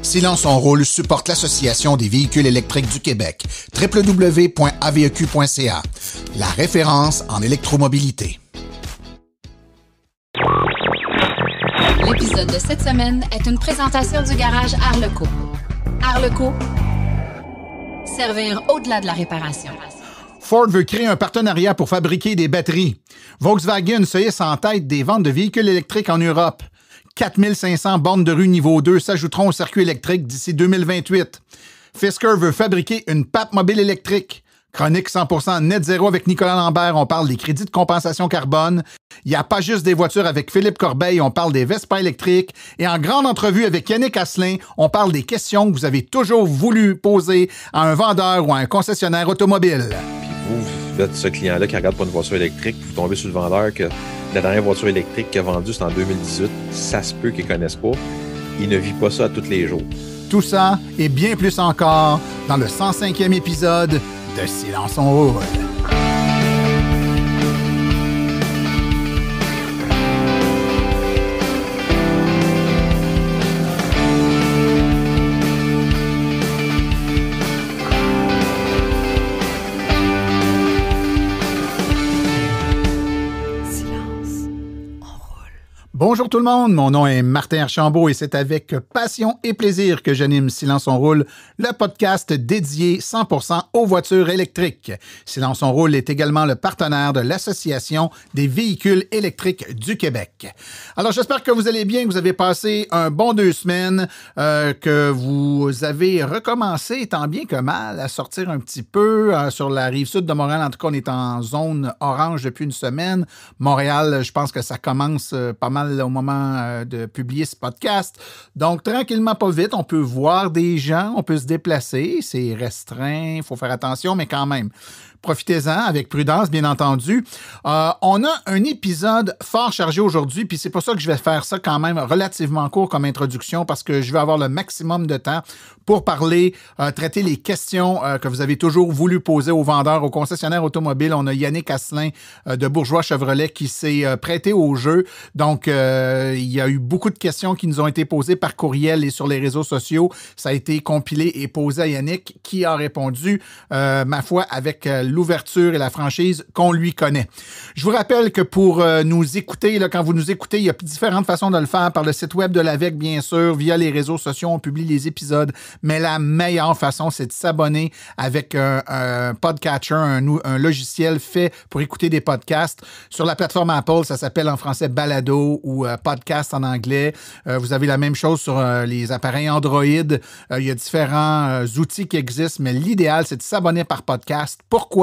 Silence on roule supporte l'Association des véhicules électriques du Québec, www.aveq.ca, la référence en électromobilité. L'épisode de cette semaine est une présentation du garage Arleco. Arleco, servir au-delà de la réparation. Ford veut créer un partenariat pour fabriquer des batteries. Volkswagen se hisse en tête des ventes de véhicules électriques en Europe. 4500 bornes de rue niveau 2 s'ajouteront au circuit électrique d'ici 2028. Fisker veut fabriquer une pape mobile électrique. Chronique 100% net zéro avec Nicolas Lambert, on parle des crédits de compensation carbone. Il n'y a pas juste des voitures avec Philippe Corbeil, on parle des Vespa électriques. Et en grande entrevue avec Yannick Asselin, on parle des questions que vous avez toujours voulu poser à un vendeur ou à un concessionnaire automobile. Puis vous êtes ce client-là qui regarde pour une voiture électrique, vous tombez sur le vendeur que la dernière voiture électrique qu'il a vendue, c'est en 2018. Ça se peut qu'ils ne connaissent pas. Il ne vit pas ça tous les jours. Tout ça et bien plus encore dans le 105e épisode de Silence on roule. Bonjour tout le monde, mon nom est Martin Archambault et c'est avec passion et plaisir que j'anime Silence on roule, le podcast dédié 100% aux voitures électriques. Silence on roule est également le partenaire de l'Association des véhicules électriques du Québec. Alors j'espère que vous allez bien, que vous avez passé un bon 2 semaines, que vous avez recommencé tant bien que mal à sortir un petit peu sur la rive sud de Montréal. En tout cas, on est en zone orange depuis une semaine. Montréal, je pense que ça commence pas mal au moment de publier ce podcast. Donc, tranquillement, pas vite, on peut voir des gens, on peut se déplacer. C'est restreint, il faut faire attention, mais quand même. Profitez-en avec prudence, bien entendu. On a un épisode fort chargé aujourd'hui, puis c'est pour ça que je vais faire ça quand même relativement court comme introduction, parce que je vais avoir le maximum de temps pour parler, traiter les questions que vous avez toujours voulu poser aux vendeurs, aux concessionnaires automobiles. On a Yannick Asselin de Bourgeois Chevrolet qui s'est prêté au jeu. Donc, il y a eu beaucoup de questions qui nous ont été posées par courriel et sur les réseaux sociaux. Ça a été compilé et posé à Yannick qui a répondu, ma foi, avec l'ouverture et la franchise qu'on lui connaît. Je vous rappelle que pour nous écouter, là, quand vous nous écoutez, il y a différentes façons de le faire. Par le site web de l'AVEQ, bien sûr, via les réseaux sociaux, on publie les épisodes. Mais la meilleure façon, c'est de s'abonner avec un podcatcher, un logiciel fait pour écouter des podcasts. Sur la plateforme Apple, ça s'appelle en français Balado ou Podcast en anglais. Vous avez la même chose sur les appareils Android. Il y a différents outils qui existent, mais l'idéal, c'est de s'abonner par podcast. Pourquoi?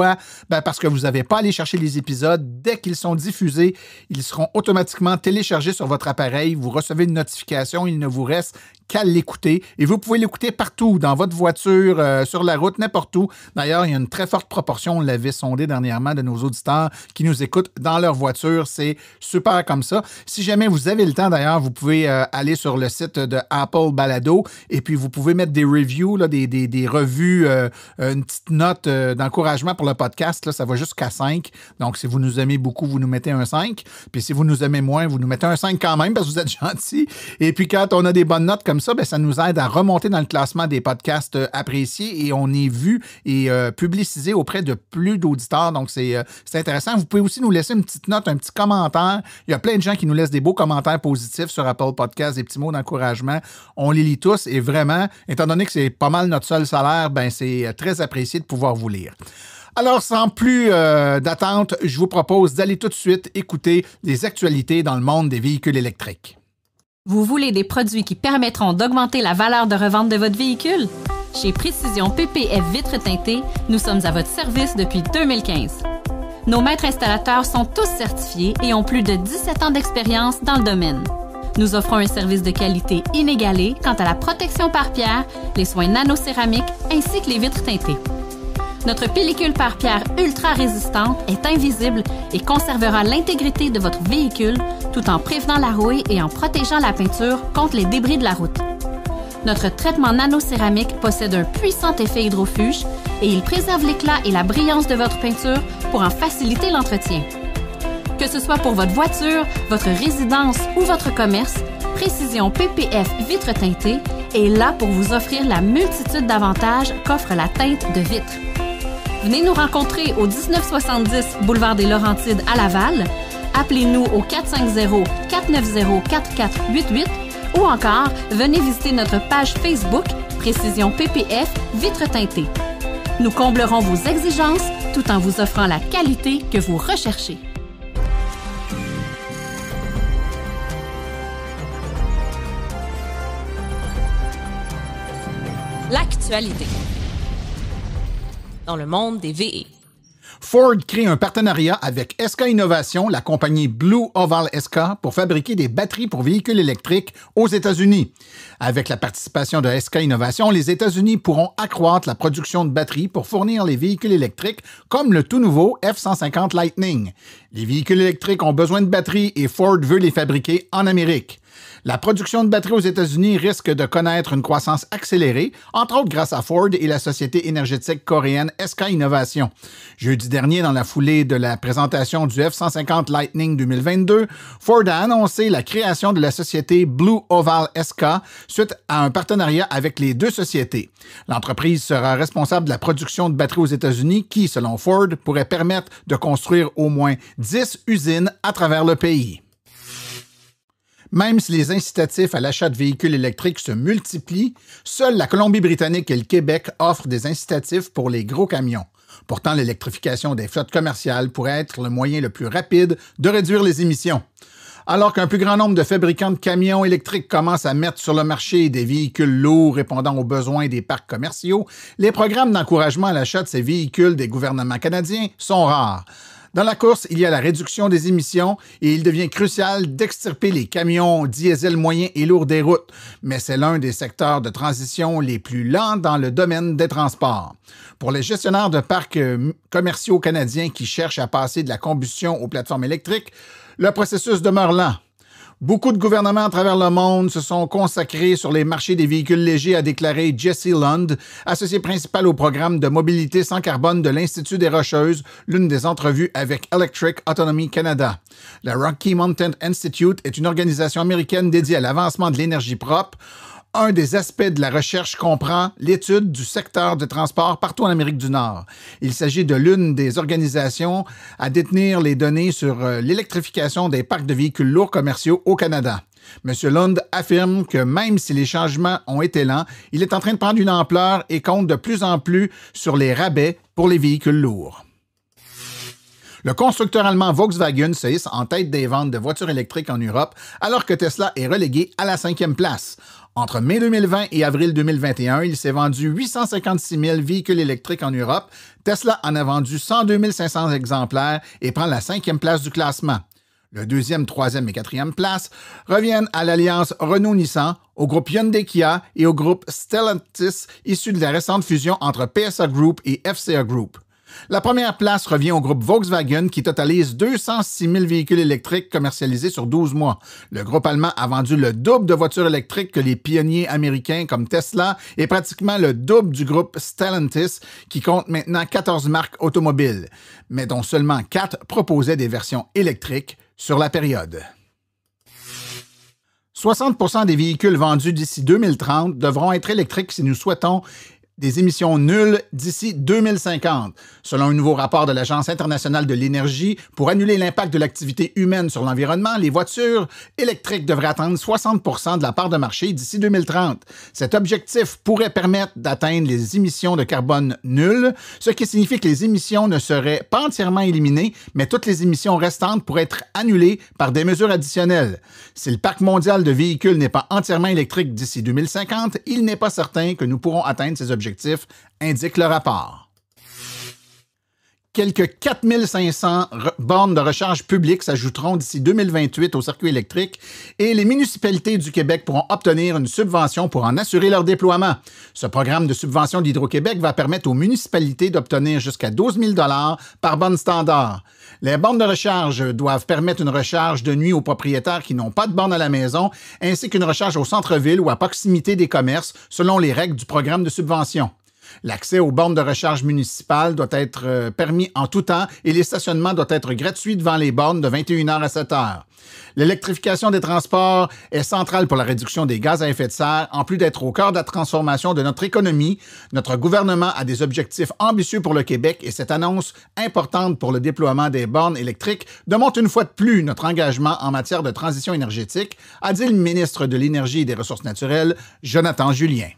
Ben parce que vous n'avez pas à aller chercher les épisodes. Dès qu'ils sont diffusés, ils seront automatiquement téléchargés sur votre appareil. Vous recevez une notification. Il ne vous reste qu'à l'écouter. Et vous pouvez l'écouter partout, dans votre voiture, sur la route, n'importe où. D'ailleurs, il y a une très forte proportion, on l'avait sondé dernièrement, de nos auditeurs qui nous écoutent dans leur voiture. C'est super comme ça. Si jamais vous avez le temps, d'ailleurs, vous pouvez aller sur le site de Apple Balado et puis vous pouvez mettre des reviews, là, des revues, une petite note d'encouragement pour le podcast. Là, ça va jusqu'à 5. Donc, si vous nous aimez beaucoup, vous nous mettez un 5. Puis si vous nous aimez moins, vous nous mettez un 5 quand même parce que vous êtes gentils. Et puis quand on a des bonnes notes comme ça, ben, ça nous aide à remonter dans le classement des podcasts appréciés et on est vu et publicisé auprès de plus d'auditeurs. Donc, c'est intéressant. Vous pouvez aussi nous laisser une petite note, un petit commentaire. Il y a plein de gens qui nous laissent des beaux commentaires positifs sur Apple Podcasts, des petits mots d'encouragement. On les lit tous et vraiment, étant donné que c'est pas mal notre seul salaire, ben, c'est très apprécié de pouvoir vous lire. Alors, sans plus d'attente, je vous propose d'aller tout de suite écouter les actualités dans le monde des véhicules électriques. Vous voulez des produits qui permettront d'augmenter la valeur de revente de votre véhicule? Chez Précision PPF Vitres teintées, nous sommes à votre service depuis 2015. Nos maîtres installateurs sont tous certifiés et ont plus de 17 ans d'expérience dans le domaine. Nous offrons un service de qualité inégalé quant à la protection par pierre, les soins nanocéramiques ainsi que les vitres teintées. Notre pellicule par pierre ultra résistante est invisible et conservera l'intégrité de votre véhicule tout en prévenant la rouille et en protégeant la peinture contre les débris de la route. Notre traitement nanocéramique possède un puissant effet hydrofuge et il préserve l'éclat et la brillance de votre peinture pour en faciliter l'entretien. Que ce soit pour votre voiture, votre résidence ou votre commerce, Précision PPF Vitres teintées est là pour vous offrir la multitude d'avantages qu'offre la teinte de vitre. Venez nous rencontrer au 1970 boulevard des Laurentides à Laval. Appelez-nous au 450-490-4488 ou encore venez visiter notre page Facebook Précision PPF Vitre teintée. Nous comblerons vos exigences tout en vous offrant la qualité que vous recherchez. L'actualité dans le monde des VE. Ford crée un partenariat avec SK Innovation, la compagnie Blue Oval SK, pour fabriquer des batteries pour véhicules électriques aux États-Unis. Avec la participation de SK Innovation, les États-Unis pourront accroître la production de batteries pour fournir les véhicules électriques comme le tout nouveau F-150 Lightning. Les véhicules électriques ont besoin de batteries et Ford veut les fabriquer en Amérique. La production de batteries aux États-Unis risque de connaître une croissance accélérée, entre autres grâce à Ford et la société énergétique coréenne SK Innovation. Jeudi dernier, dans la foulée de la présentation du F-150 Lightning 2022, Ford a annoncé la création de la société Blue Oval SK suite à un partenariat avec les deux sociétés. L'entreprise sera responsable de la production de batteries aux États-Unis qui, selon Ford, pourrait permettre de construire au moins 10 usines à travers le pays. Même si les incitatifs à l'achat de véhicules électriques se multiplient, seule la Colombie-Britannique et le Québec offrent des incitatifs pour les gros camions. Pourtant, l'électrification des flottes commerciales pourrait être le moyen le plus rapide de réduire les émissions. Alors qu'un plus grand nombre de fabricants de camions électriques commencent à mettre sur le marché des véhicules lourds répondant aux besoins des parcs commerciaux, les programmes d'encouragement à l'achat de ces véhicules des gouvernements canadiens sont rares. Dans la course, il y a la réduction des émissions et il devient crucial d'extirper les camions diesel moyens et lourds des routes, mais c'est l'un des secteurs de transition les plus lents dans le domaine des transports. Pour les gestionnaires de parcs commerciaux canadiens qui cherchent à passer de la combustion aux plateformes électriques, le processus demeure lent. Beaucoup de gouvernements à travers le monde se sont consacrés sur les marchés des véhicules légers, a déclaré Jesse Lund, associé principal au programme de mobilité sans carbone de l'Institut des Rocheuses, l'une des entrevues avec Electric Autonomy Canada. Le Rocky Mountain Institute est une organisation américaine dédiée à l'avancement de l'énergie propre. Un des aspects de la recherche comprend l'étude du secteur de transport partout en Amérique du Nord. Il s'agit de l'une des organisations à détenir les données sur l'électrification des parcs de véhicules lourds commerciaux au Canada. M. Lund affirme que même si les changements ont été lents, il est en train de prendre une ampleur et compte de plus en plus sur les rabais pour les véhicules lourds. Le constructeur allemand Volkswagen se hisse en tête des ventes de voitures électriques en Europe, alors que Tesla est relégué à la 5e place. Entre mai 2020 et avril 2021, il s'est vendu 856 000 véhicules électriques en Europe. Tesla en a vendu 102 500 exemplaires et prend la 5e place du classement. Le 2e, 3e et 4e place reviennent à l'alliance Renault-Nissan, au groupe Hyundai-Kia et au groupe Stellantis, issu de la récente fusion entre PSA Group et FCA Group. La première place revient au groupe Volkswagen qui totalise 206 000 véhicules électriques commercialisés sur 12 mois. Le groupe allemand a vendu le double de voitures électriques que les pionniers américains comme Tesla et pratiquement le double du groupe Stellantis qui compte maintenant 14 marques automobiles, mais dont seulement 4 proposaient des versions électriques sur la période. 60% des véhicules vendus d'ici 2030 devront être électriques si nous souhaitons des émissions nulles d'ici 2050. Selon un nouveau rapport de l'Agence internationale de l'énergie, pour annuler l'impact de l'activité humaine sur l'environnement, les voitures électriques devraient atteindre 60% de la part de marché d'ici 2030. Cet objectif pourrait permettre d'atteindre les émissions de carbone nulles, ce qui signifie que les émissions ne seraient pas entièrement éliminées, mais toutes les émissions restantes pourraient être annulées par des mesures additionnelles. Si le parc mondial de véhicules n'est pas entièrement électrique d'ici 2050, il n'est pas certain que nous pourrons atteindre ces objectifs, indique le rapport. Quelques 4500 bornes de recharge publiques s'ajouteront d'ici 2028 au circuit électrique et les municipalités du Québec pourront obtenir une subvention pour en assurer leur déploiement. Ce programme de subvention d'Hydro-Québec va permettre aux municipalités d'obtenir jusqu'à 12 000 $ par borne standard. Les bornes de recharge doivent permettre une recharge de nuit aux propriétaires qui n'ont pas de borne à la maison, ainsi qu'une recharge au centre-ville ou à proximité des commerces, selon les règles du programme de subvention. L'accès aux bornes de recharge municipales doit être permis en tout temps et les stationnements doivent être gratuits devant les bornes de 21h à 7h. L'électrification des transports est centrale pour la réduction des gaz à effet de serre. En plus d'être au cœur de la transformation de notre économie, notre gouvernement a des objectifs ambitieux pour le Québec et cette annonce importante pour le déploiement des bornes électriques démontre une fois de plus notre engagement en matière de transition énergétique, a dit le ministre de l'Énergie et des Ressources naturelles, Jonathan Julien.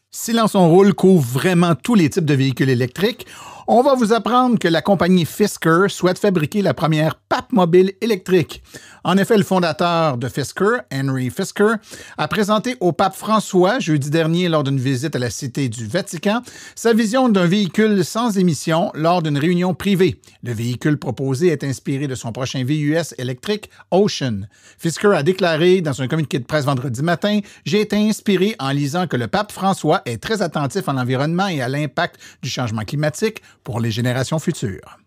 Silence on roule couvre vraiment tous les types de véhicules électriques. On va vous apprendre que la compagnie Fisker souhaite fabriquer la première PAP mobile électrique. En effet, le fondateur de Fisker, Henry Fisker, a présenté au pape François, jeudi dernier, lors d'une visite à la Cité du Vatican, sa vision d'un véhicule sans émission lors d'une réunion privée. Le véhicule proposé est inspiré de son prochain VUS électrique, Ocean. Fisker a déclaré dans un communiqué de presse vendredi matin « J'ai été inspiré en lisant que le pape François est très attentif à l'environnement et à l'impact du changement climatique pour les générations futures. »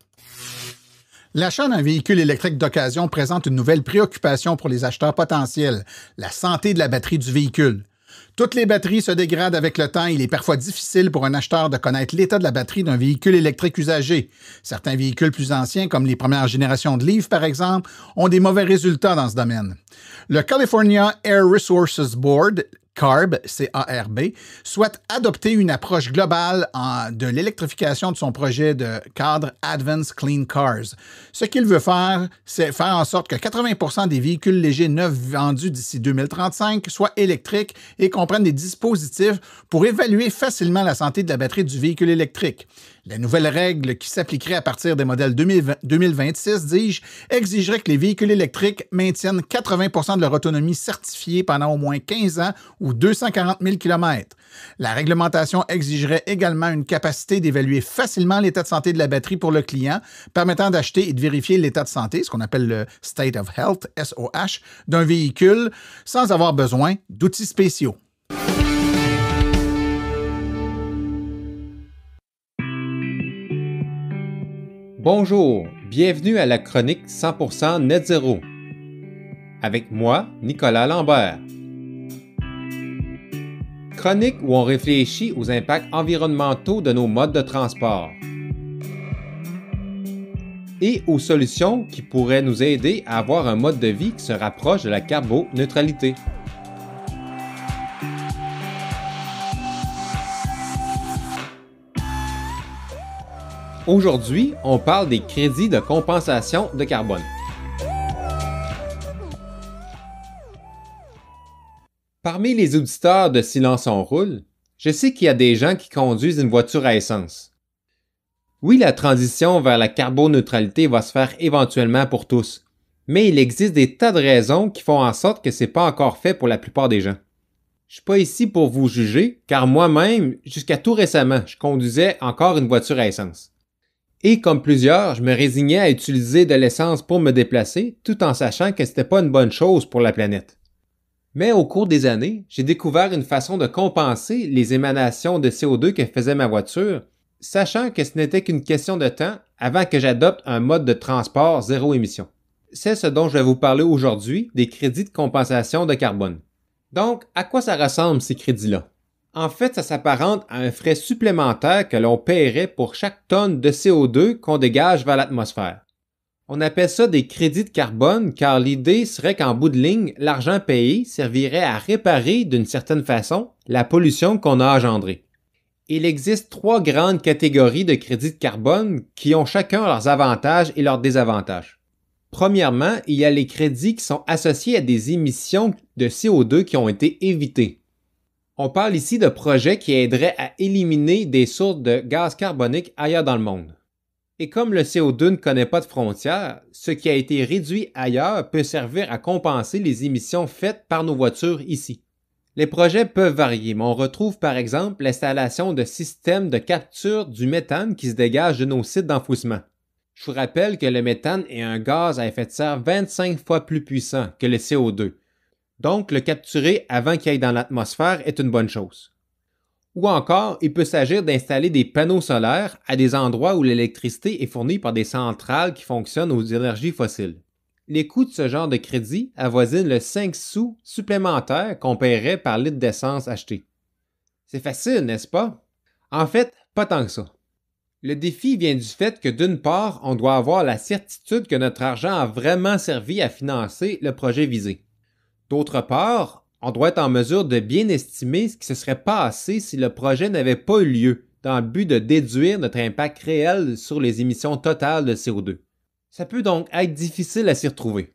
L'achat d'un véhicule électrique d'occasion présente une nouvelle préoccupation pour les acheteurs potentiels, la santé de la batterie du véhicule. Toutes les batteries se dégradent avec le temps et il est parfois difficile pour un acheteur de connaître l'état de la batterie d'un véhicule électrique usagé. Certains véhicules plus anciens, comme les premières générations de Leaf par exemple, ont des mauvais résultats dans ce domaine. Le California Air Resources Board, CARB, C-A-R-B, souhaite adopter une approche globale de l'électrification de son projet de cadre Advanced Clean Cars. Ce qu'il veut faire, c'est faire en sorte que 80% des véhicules légers neufs vendus d'ici 2035 soient électriques et comprennent des dispositifs pour évaluer facilement la santé de la batterie du véhicule électrique. La nouvelle règle qui s'appliquerait à partir des modèles 2026, dis-je, exigerait que les véhicules électriques maintiennent 80% de leur autonomie certifiée pendant au moins 15 ans ou 240 000 km. La réglementation exigerait également une capacité d'évaluer facilement l'état de santé de la batterie pour le client, permettant d'acheter et de vérifier l'état de santé, ce qu'on appelle le State of Health, SOH, d'un véhicule sans avoir besoin d'outils spéciaux. Bonjour, bienvenue à la chronique 100% Net Zéro. Avec moi, Nicolas Lambert. Chronique où on réfléchit aux impacts environnementaux de nos modes de transport et aux solutions qui pourraient nous aider à avoir un mode de vie qui se rapproche de la carboneutralité. Aujourd'hui, on parle des crédits de compensation de carbone. Parmi les auditeurs de Silence on roule, je sais qu'il y a des gens qui conduisent une voiture à essence. Oui, la transition vers la carboneutralité va se faire éventuellement pour tous, mais il existe des tas de raisons qui font en sorte que c'est pas encore fait pour la plupart des gens. Je suis pas ici pour vous juger, car moi-même, jusqu'à tout récemment, je conduisais encore une voiture à essence. Et comme plusieurs, je me résignais à utiliser de l'essence pour me déplacer, tout en sachant que c'était pas une bonne chose pour la planète. Mais au cours des années, j'ai découvert une façon de compenser les émanations de CO2 que faisait ma voiture, sachant que ce n'était qu'une question de temps avant que j'adopte un mode de transport zéro émission. C'est ce dont je vais vous parler aujourd'hui, des crédits de compensation de carbone. Donc, à quoi ça ressemble ces crédits-là? En fait, ça s'apparente à un frais supplémentaire que l'on paierait pour chaque tonne de CO2 qu'on dégage vers l'atmosphère. On appelle ça des crédits de carbone car l'idée serait qu'en bout de ligne, l'argent payé servirait à réparer d'une certaine façon la pollution qu'on a engendrée. Il existe 3 grandes catégories de crédits de carbone qui ont chacun leurs avantages et leurs désavantages. Premièrement, il y a les crédits qui sont associés à des émissions de CO2 qui ont été évitées. On parle ici de projets qui aideraient à éliminer des sources de gaz carbonique ailleurs dans le monde. Et comme le CO2 ne connaît pas de frontières, ce qui a été réduit ailleurs peut servir à compenser les émissions faites par nos voitures ici. Les projets peuvent varier, mais on retrouve par exemple l'installation de systèmes de capture du méthane qui se dégage de nos sites d'enfouissement. Je vous rappelle que le méthane est un gaz à effet de serre 25 fois plus puissant que le CO2. Donc, le capturer avant qu'il aille dans l'atmosphère est une bonne chose. Ou encore, il peut s'agir d'installer des panneaux solaires à des endroits où l'électricité est fournie par des centrales qui fonctionnent aux énergies fossiles. Les coûts de ce genre de crédit avoisinent le 5 sous supplémentaire qu'on paierait par litre d'essence acheté. C'est facile, n'est-ce pas? En fait, pas tant que ça. Le défi vient du fait que d'une part, on doit avoir la certitude que notre argent a vraiment servi à financer le projet visé. D'autre part, on doit être en mesure de bien estimer ce qui se serait passé si le projet n'avait pas eu lieu, dans le but de déduire notre impact réel sur les émissions totales de CO2. Ça peut donc être difficile à s'y retrouver.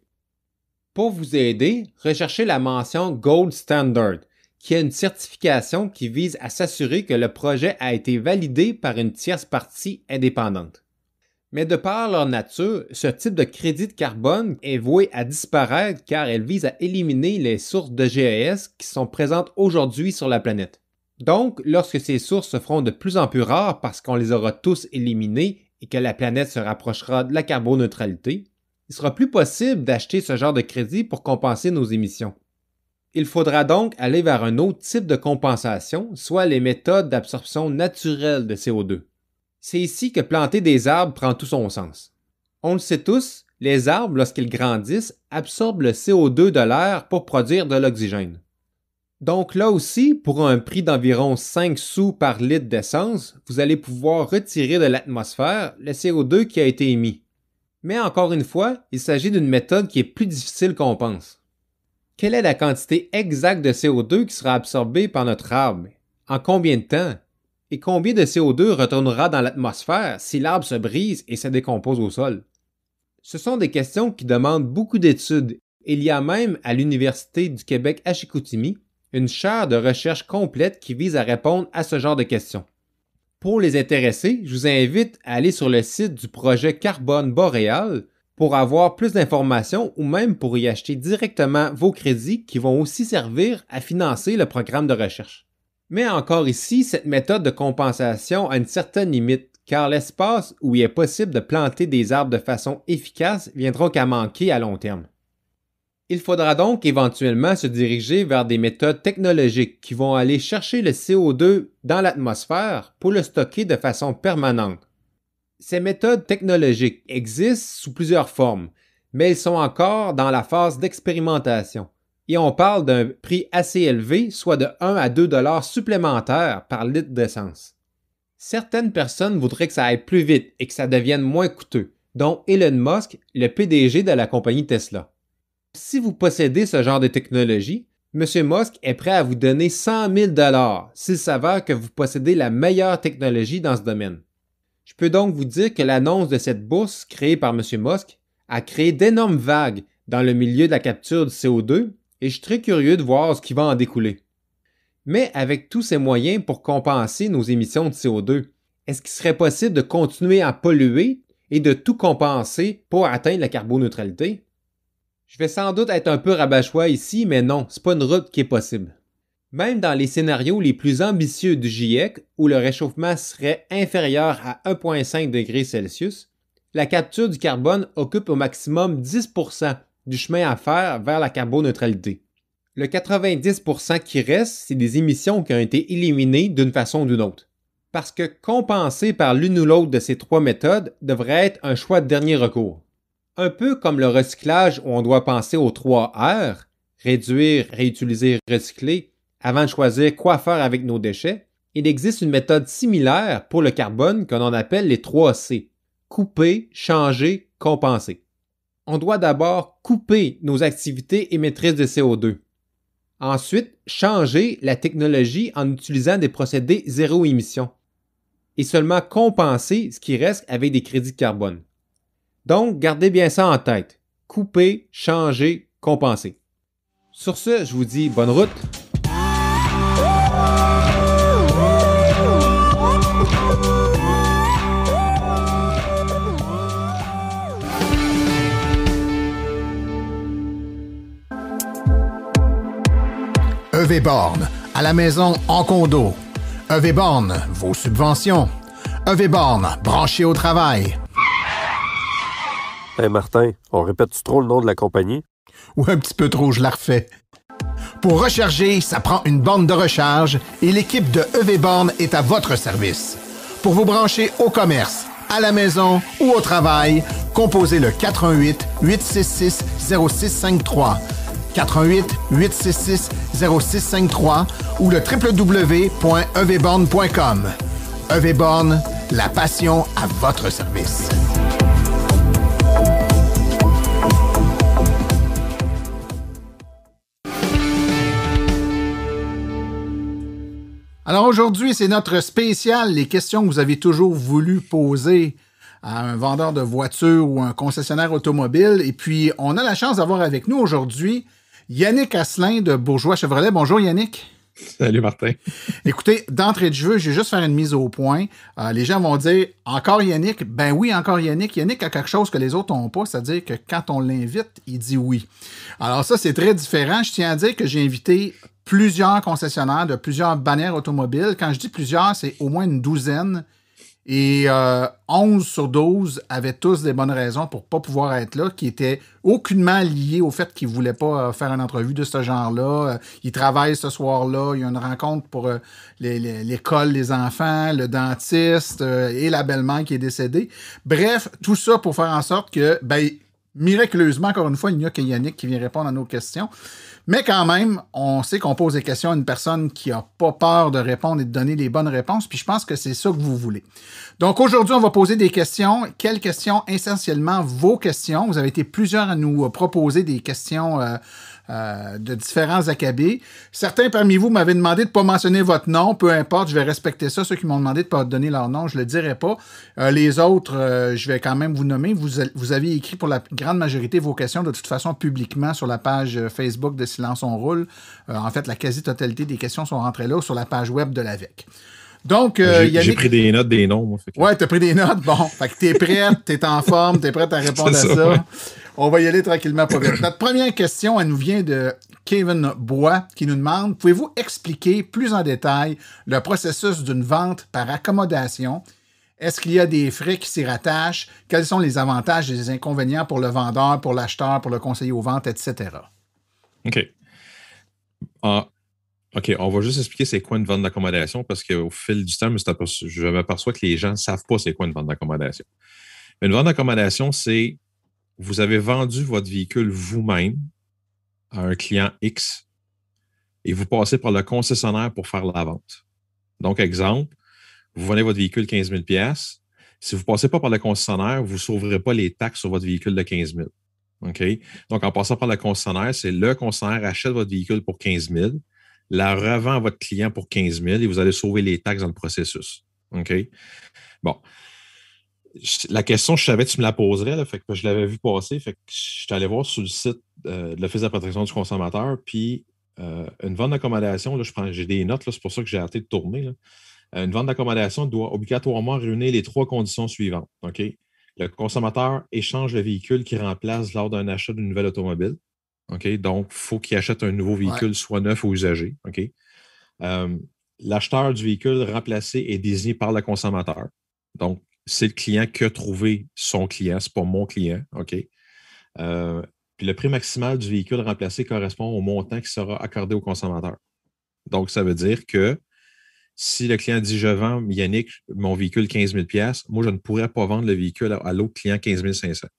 Pour vous aider, recherchez la mention Gold Standard, qui est une certification qui vise à s'assurer que le projet a été validé par une tierce partie indépendante. Mais de par leur nature, ce type de crédit de carbone est voué à disparaître car elle vise à éliminer les sources de GES qui sont présentes aujourd'hui sur la planète. Donc, lorsque ces sources se feront de plus en plus rares parce qu'on les aura tous éliminées et que la planète se rapprochera de la carboneutralité, il sera plus possible d'acheter ce genre de crédit pour compenser nos émissions. Il faudra donc aller vers un autre type de compensation, soit les méthodes d'absorption naturelle de CO2. C'est ici que planter des arbres prend tout son sens. On le sait tous, les arbres, lorsqu'ils grandissent, absorbent le CO2 de l'air pour produire de l'oxygène. Donc là aussi, pour un prix d'environ 5 sous par litre d'essence, vous allez pouvoir retirer de l'atmosphère le CO2 qui a été émis. Mais encore une fois, il s'agit d'une méthode qui est plus difficile qu'on pense. Quelle est la quantité exacte de CO2 qui sera absorbée par notre arbre? En combien de temps? Et combien de CO2 retournera dans l'atmosphère si l'arbre se brise et se décompose au sol? Ce sont des questions qui demandent beaucoup d'études. Il y a même à l'Université du Québec à Chicoutimi une chaire de recherche complète qui vise à répondre à ce genre de questions. Pour les intéressés, je vous invite à aller sur le site du projet Carbone Boréal pour avoir plus d'informations ou même pour y acheter directement vos crédits qui vont aussi servir à financer le programme de recherche. Mais encore ici, cette méthode de compensation a une certaine limite, car l'espace où il est possible de planter des arbres de façon efficace viendra qu'à manquer à long terme. Il faudra donc éventuellement se diriger vers des méthodes technologiques qui vont aller chercher le CO2 dans l'atmosphère pour le stocker de façon permanente. Ces méthodes technologiques existent sous plusieurs formes, mais elles sont encore dans la phase d'expérimentation. Et on parle d'un prix assez élevé, soit de 1 à 2 $ supplémentaires par litre d'essence. Certaines personnes voudraient que ça aille plus vite et que ça devienne moins coûteux, dont Elon Musk, le PDG de la compagnie Tesla. Si vous possédez ce genre de technologie, M. Musk est prêt à vous donner 100 000 $ s'il s'avère que vous possédez la meilleure technologie dans ce domaine. Je peux donc vous dire que l'annonce de cette bourse créée par M. Musk a créé d'énormes vagues dans le milieu de la capture du CO2 et je suis très curieux de voir ce qui va en découler. Mais avec tous ces moyens pour compenser nos émissions de CO2, est-ce qu'il serait possible de continuer à polluer et de tout compenser pour atteindre la carboneutralité? Je vais sans doute être un peu rabat-choix ici, mais non, c'est pas une route qui est possible. Même dans les scénarios les plus ambitieux du GIEC, où le réchauffement serait inférieur à 1,5 degrés Celsius, la capture du carbone occupe au maximum 10% du chemin à faire vers la carboneutralité. Le 90% qui reste, c'est des émissions qui ont été éliminées d'une façon ou d'une autre. Parce que compenser par l'une ou l'autre de ces trois méthodes devrait être un choix de dernier recours. Un peu comme le recyclage où on doit penser aux 3 R, réduire, réutiliser, recycler, avant de choisir quoi faire avec nos déchets, il existe une méthode similaire pour le carbone que l'on appelle les 3 C. Couper, changer, compenser. On doit d'abord couper nos activités émettrices de CO2. Ensuite, changer la technologie en utilisant des procédés zéro émission. Et seulement compenser ce qui reste avec des crédits de carbone. Donc, gardez bien ça en tête. Couper, changer, compenser. Sur ce, je vous dis bonne route. EV Borne, à la maison, en condo. EV Borne, vos subventions. EV Borne, branché au travail. Hey Martin, on répète-tu trop le nom de la compagnie? Ou un petit peu trop, je la refais. Pour recharger, ça prend une borne de recharge et l'équipe de EV Borne est à votre service. Pour vous brancher au commerce, à la maison ou au travail, composez le 418-866-0653. 418-866-0653 ou le www.evborne.com. EV Borne, la passion à votre service. Alors aujourd'hui, c'est notre spécial, les questions que vous avez toujours voulu poser à un vendeur de voitures ou un concessionnaire automobile. Et puis, on a la chance d'avoir avec nous aujourd'hui Yannick Asselin de Bourgeois Chevrolet. Bonjour Yannick. Salut Martin. Écoutez, d'entrée de jeu, je vais juste faire une mise au point. Les gens vont dire « Encore Yannick? » Ben oui, encore Yannick. Yannick a quelque chose que les autres n'ont pas, c'est-à-dire que quand on l'invite, il dit oui. Alors ça, c'est très différent. Je tiens à dire que j'ai invité plusieurs concessionnaires de plusieurs bannières automobiles. Quand je dis plusieurs, c'est au moins une douzaine. Et 11 sur 12 avaient tous des bonnes raisons pour ne pas pouvoir être là, qui étaient aucunement liées au fait qu'ils ne voulaient pas faire une entrevue de ce genre-là. Ils travaillent ce soir-là. Il y a une rencontre pour l'école, les enfants, le dentiste et la belle-mère qui est décédée. Bref, tout ça pour faire en sorte que, miraculeusement, encore une fois, il n'y a que Yannick qui vient répondre à nos questions. Mais quand même, on sait qu'on pose des questions à une personne qui n'a pas peur de répondre et de donner les bonnes réponses, puis je pense que c'est ça que vous voulez. Donc aujourd'hui, on va poser des questions. Quelles questions? Essentiellement, vos questions. Vous avez été plusieurs à nous proposer des questions de différents acabits. Certains parmi vous m'avaient demandé de ne pas mentionner votre nom, peu importe, je vais respecter ça. Ceux qui m'ont demandé de ne pas donner leur nom, je ne le dirai pas. Les autres, je vais quand même vous nommer. Vous avez écrit pour la grande majorité vos questions de toute façon publiquement sur la page Facebook de Silence on roule. En fait, la quasi-totalité des questions sont rentrées là ou sur la page web de l'AVEC. Donc, Yannick... J'ai pris des notes des noms. Moi, Ouais, t'as pris des notes. Bon, fait que t'es prête, t'es en forme, t'es prête à répondre à ça. Ouais. On va y aller tranquillement pas vite. Notre première question, elle nous vient de Kevin Bois qui nous demande, pouvez-vous expliquer plus en détail le processus d'une vente par accommodation? Est-ce qu'il y a des frais qui s'y rattachent? Quels sont les avantages et les inconvénients pour le vendeur, pour l'acheteur, pour le conseiller aux ventes, etc.? OK. OK, on va juste expliquer c'est quoi une vente d'accommodation parce qu'au fil du temps, je m'aperçois que les gens ne savent pas c'est quoi une vente d'accommodation. Une vente d'accommodation, c'est vous avez vendu votre véhicule vous-même à un client X et vous passez par le concessionnaire pour faire la vente. Donc, exemple, vous vendez votre véhicule 15 000 $. Si vous ne passez pas par le concessionnaire, vous ne sauverez pas les taxes sur votre véhicule de 15 000 $. OK? Donc, en passant par le concessionnaire, c'est le concessionnaire achète votre véhicule pour 15 000 $, la revend à votre client pour 15 000 $ et vous allez sauver les taxes dans le processus. OK? Bon. La question, je savais que tu me la poserais, là, fait que je l'avais vu passer, fait que je suis allé voir sur le site de l'Office de la protection du consommateur, puis une vente d'accommodation, là, j'ai des notes, là, c'est pour ça que j'ai arrêté de tourner. Là. Une vente d'accommodation doit obligatoirement réunir les 3 conditions suivantes. OK? Le consommateur échange le véhicule qu'il remplace lors d'un achat d'une nouvelle automobile. OK? Donc, il faut qu'il achète un nouveau véhicule, soit neuf ou usagé. OK? L'acheteur du véhicule remplacé est désigné par le consommateur. Donc, c'est le client qui a trouvé son client, ce n'est pas mon client. OK? Puis le prix maximal du véhicule remplacé correspond au montant qui sera accordé au consommateur. Donc, ça veut dire que si le client dit « Je vends, Yannick, mon véhicule 15 000 $, moi, je ne pourrais pas vendre le véhicule à l'autre client 15 500 $.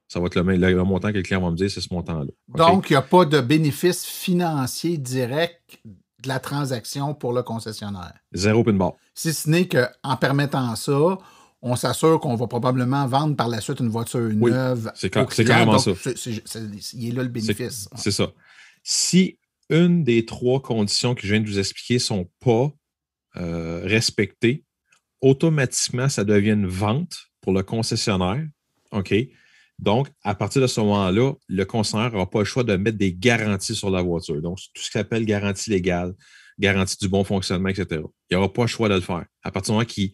Ça va être le montant que le client va me dire, c'est ce montant-là. Okay? Donc, il n'y a pas de bénéfice financier direct de la transaction pour le concessionnaire. Zéro pin barre. Si ce n'est qu'en permettant ça, on s'assure qu'on va probablement vendre par la suite une voiture neuve. C'est carrément ça. Il est là le bénéfice. C'est ça. Si une des 3 conditions que je viens de vous expliquer ne sont pas respectées, automatiquement, ça devient une vente pour le concessionnaire. OK? Donc, à partir de ce moment-là, le concessionnaire n'aura pas le choix de mettre des garanties sur la voiture. Donc, tout ce qui s'appelle garantie légale, garantie du bon fonctionnement, etc. Il n'aura pas le choix de le faire. À partir du moment qu'il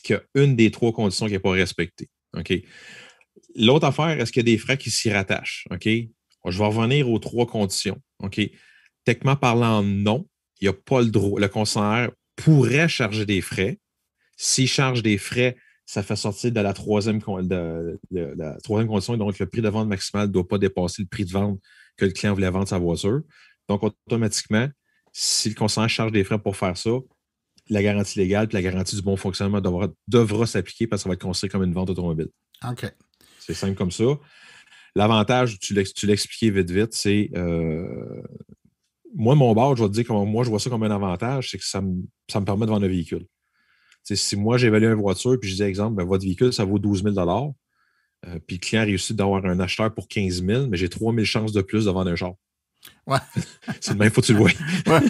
y a une des 3 conditions qui n'est pas respectée. OK? L'autre affaire, est-ce qu'il y a des frais qui s'y rattachent? OK? Je vais revenir aux 3 conditions. OK? Techniquement parlant, non. Il n'y a pas le droit. Le concessionnaire pourrait charger des frais. S'il charge des frais, ça fait sortir de la troisième condition. Donc, le prix de vente maximal ne doit pas dépasser le prix de vente que le client voulait vendre sa voiture. Donc, automatiquement, si le concessionnaire charge des frais pour faire ça, la garantie légale et la garantie du bon fonctionnement devra s'appliquer parce que ça va être considéré comme une vente automobile. OK. C'est simple comme ça. L'avantage, tu l'as expliqué vite, c'est moi, mon bar, je vais te dire comment moi, je vois ça comme un avantage, c'est que ça me permet de vendre un véhicule. Si moi, j'évalue une voiture puis je dis, exemple, votre véhicule, ça vaut 12 000 puis le client réussit d'avoir un acheteur pour 15 000, mais j'ai 3 000 chances de plus de vendre un char. Ouais. C'est le même, faut que tu le vois. Ouais.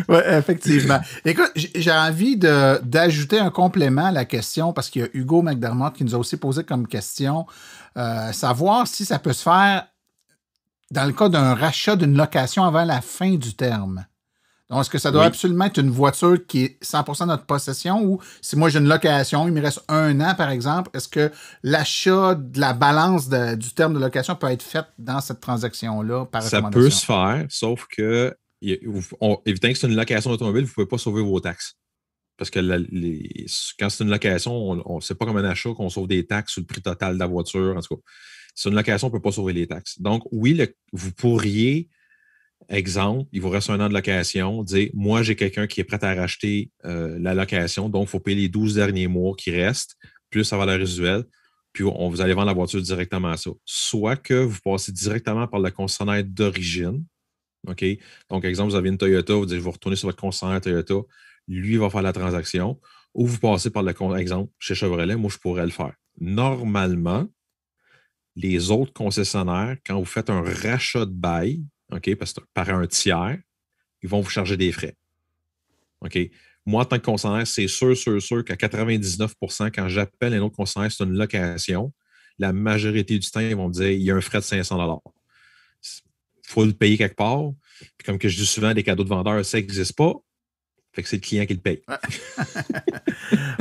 Oui, effectivement. Écoute, j'ai envie d'ajouter un complément à la question parce qu'il y a Hugo McDermott qui nous a aussi posé comme question savoir si ça peut se faire dans le cas d'un rachat d'une location avant la fin du terme. Donc, est-ce que ça doit absolument être une voiture qui est 100% de notre possession ou si moi j'ai une location, il me reste 1 an par exemple, est-ce que l'achat de la balance du terme de location peut être fait dans cette transaction-là par recommandation? Ça peut se faire, sauf que évidemment que c'est une location automobile, vous ne pouvez pas sauver vos taxes. Parce que quand c'est une location, c'est pas comme un achat qu'on sauve des taxes sur le prix total de la voiture. En tout cas, c'est une location, on ne peut pas sauver les taxes. Donc, oui, vous pourriez, exemple, il vous reste 1 an de location, dire, moi, j'ai quelqu'un qui est prêt à racheter la location, donc il faut payer les 12 derniers mois qui restent, plus sa valeur résiduelle, puis vous allez vendre la voiture directement à ça. Soit que vous passez directement par le concessionnaire d'origine. OK? Donc, exemple, vous avez une Toyota, vous dites, vous retournez sur votre concessionnaire Toyota, lui va faire la transaction, ou vous passez par exemple, chez Chevrolet, moi, je pourrais le faire. Normalement, les autres concessionnaires, quand vous faites un rachat de bail, OK, parce que par un tiers, ils vont vous charger des frais. OK? Moi, en tant que concessionnaire, c'est sûr qu'à 99%, quand j'appelle un autre concessionnaire, c'est une location, la majorité du temps, ils vont me dire, il y a un frais de 500 $. Il faut le payer quelque part. Puis comme que je dis souvent, les cadeaux de vendeur, ça n'existe pas. Fait que c'est le client qui le paye.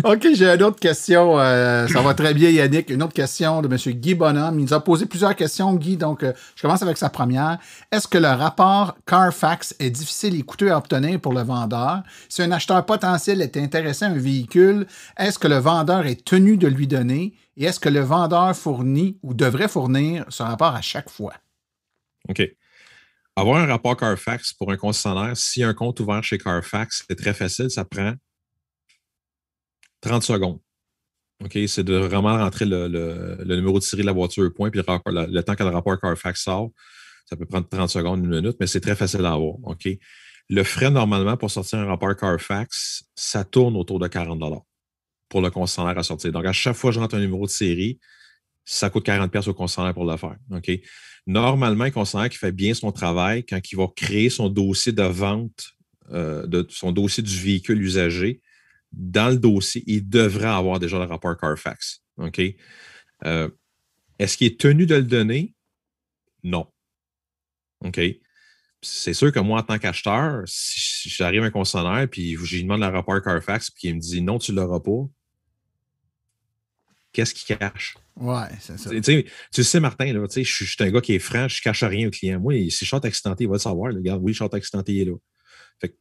OK, j'ai une autre question. Ça va très bien, Yannick. Une autre question de M. Guy Bonhomme. Il nous a posé plusieurs questions, Guy. Donc, je commence avec sa première. Est-ce que le rapport Carfax est difficile et coûteux à obtenir pour le vendeur? Si un acheteur potentiel est intéressé à un véhicule, est-ce que le vendeur est tenu de lui donner? Et est-ce que le vendeur fournit ou devrait fournir ce rapport à chaque fois? OK. Avoir un rapport Carfax pour un concessionnaire, s'il y a un compte ouvert chez Carfax, c'est très facile, ça prend 30 secondes. OK? C'est de vraiment rentrer le numéro de série de la voiture, point, puis le temps que le rapport Carfax sort, ça peut prendre 30 secondes, 1 minute, mais c'est très facile à avoir. OK? Le frais, normalement, pour sortir un rapport Carfax, ça tourne autour de 40 $ pour le concessionnaire à sortir. Donc, à chaque fois que je rentre un numéro de série, ça coûte 40 $ au concessionnaire pour le faire. OK? Normalement, un concessionnaire qui fait bien son travail, quand il va créer son dossier de vente, son dossier du véhicule usagé, dans le dossier, il devrait avoir déjà le rapport Carfax. OK? Est-ce qu'il est tenu de le donner? Non. OK? C'est sûr que moi, en tant qu'acheteur, si j'arrive à un concessionnaire et je lui demande le rapport Carfax et il me dit non, tu ne l'auras pas, qu'est-ce qu'il cache? Ouais, c'est ça. Tu sais, Martin, là, je suis un gars qui est franc, je ne cache rien au client. Moi, si je chante accidenté, il va le savoir. Regarde, oui, le chante accidenté, il est là. Fait que,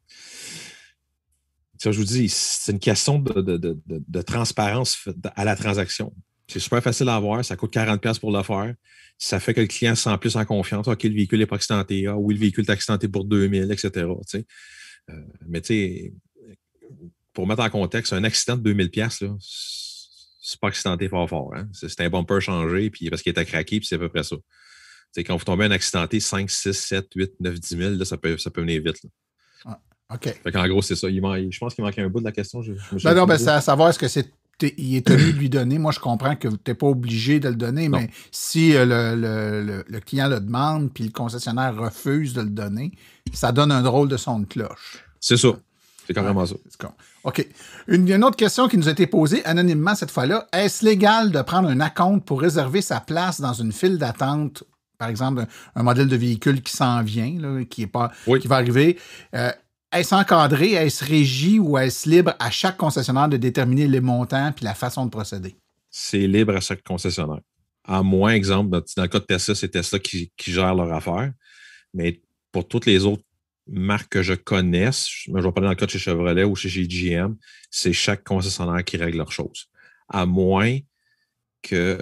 je vous dis, c'est une question de transparence à la transaction. C'est super facile à avoir, ça coûte 40 $ pour le faire. Ça fait que le client se sent plus en confiance. OK, le véhicule n'est pas accidenté. Ah, oui, le véhicule est accidenté pour 2000, etc. Mais pour mettre en contexte, un accident de 2000 $, là, c'est pas accidenté fort. Hein? C'est un bumper changé parce qu'il était craqué, puis c'est à peu près ça. Quand vous tombez un accidenté 5, 6, 7, 8, 9, 10 000, là, ça peut venir vite. Là. Ah, OK. Fait qu'en gros, c'est ça. Je pense qu'il manquait un bout de la question. C'est à savoir est-ce que il est tenu de lui donner. Moi, je comprends que tu n'es pas obligé de le donner, mais si le client le demande puis le concessionnaire refuse de le donner, ça donne un drôle de son de cloche. C'est ça. C'est carrément ça. OK. Une autre question qui nous a été posée anonymement cette fois-là. Est-ce légal de prendre un acompte pour réserver sa place dans une file d'attente, par exemple, un modèle de véhicule qui s'en vient, là, qui va arriver? Est-ce encadré, est-ce régi ou est-ce libre à chaque concessionnaire de déterminer les montants et la façon de procéder? C'est libre à chaque concessionnaire. À moins, exemple, dans le cas de Tesla, c'est Tesla qui gère leur affaire. Mais pour toutes les autres marques que je connaisse, je vais parler dans le cas de chez Chevrolet ou chez GM, c'est chaque concessionnaire qui règle leurs choses. À moins que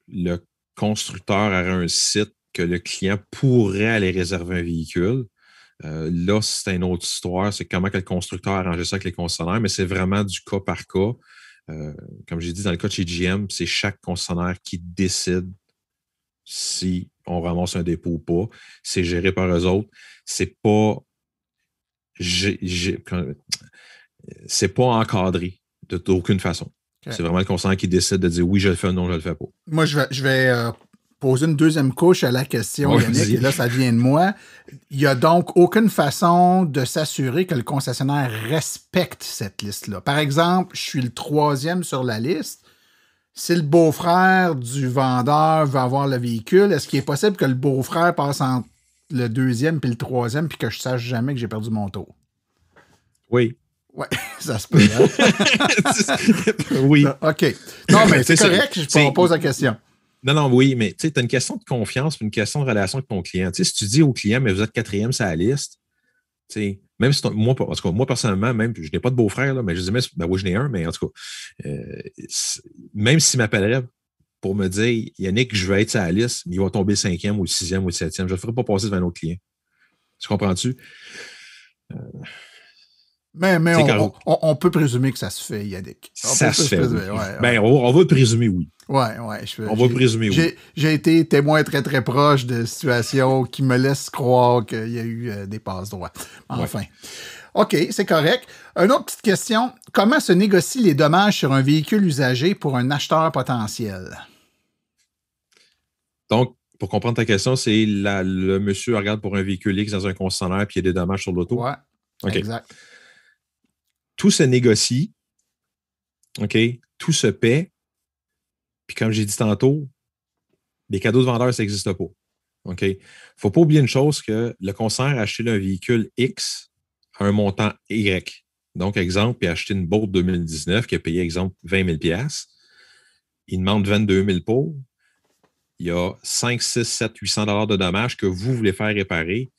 le constructeur ait un site que le client pourrait aller réserver un véhicule. Là, c'est une autre histoire. C'est comment que le constructeur a arrangé ça avec les concessionnaires, mais c'est vraiment du cas par cas. Comme j'ai dit, dans le cas de chez GM, c'est chaque concessionnaire qui décide si on ramasse un dépôt ou pas. C'est géré par eux autres. C'est pas... c'est pas encadré d'aucune façon. Okay. C'est vraiment le concessionnaire qui décide de dire oui, je le fais, non, je le fais pas. Moi, je vais poser une deuxième couche à la question, Yannick, et là, ça vient de moi. Il n'y a donc aucune façon de s'assurer que le concessionnaire respecte cette liste-là. Par exemple, je suis le 3e sur la liste. Si le beau-frère du vendeur veut avoir le véhicule, est-ce qu'il est possible que le beau-frère passe entre le 2e puis le 3e puis que je sache jamais que j'ai perdu mon tour? Oui. Oui, ça se peut. Hein? Oui. OK. Non, mais c'est correct, je pose la question. Non, oui, mais tu as une question de confiance et une question de relation avec ton client. Si tu dis au client, mais vous êtes 4e sur la liste, même si moi, en tout cas, moi, personnellement, même, je n'ai pas de beau-frère, là, mais je dis, ben oui, j'en ai un, mais en tout cas, même s'il m'appellerait pour me dire, Yannick, je vais être sur la liste, mais il va tomber 5e ou 6e ou 7e, je ne le ferai pas passer devant un autre client. Tu comprends-tu? Mais on peut présumer que ça se fait, Yannick. Ça se fait. Oui. Ouais. Ben, on va le présumer, oui. Oui. On va le présumer, oui. J'ai été témoin très, très proche de situations qui me laissent croire qu'il y a eu des passe-droits. Enfin. Ouais. OK, c'est correct. Une autre petite question. Comment se négocient les dommages sur un véhicule usagé pour un acheteur potentiel? Donc, pour comprendre ta question, c'est le monsieur regarde pour un véhicule X dans un concessionnaire puis il y a des dommages sur l'auto? Oui, okay. Exact. Tout se négocie, OK? Tout se paie. Puis comme j'ai dit tantôt, les cadeaux de vendeur, ça n'existe pas. OK? Il ne faut pas oublier une chose que le concessionnaire a acheté un véhicule X à un montant Y. Donc, exemple, il a acheté une Bolt 2019 qui a payé, exemple, 20 000 $. Il demande 22 000 pour. Il y a 5, 6, 7, 800 $ de dommages que vous voulez faire réparer.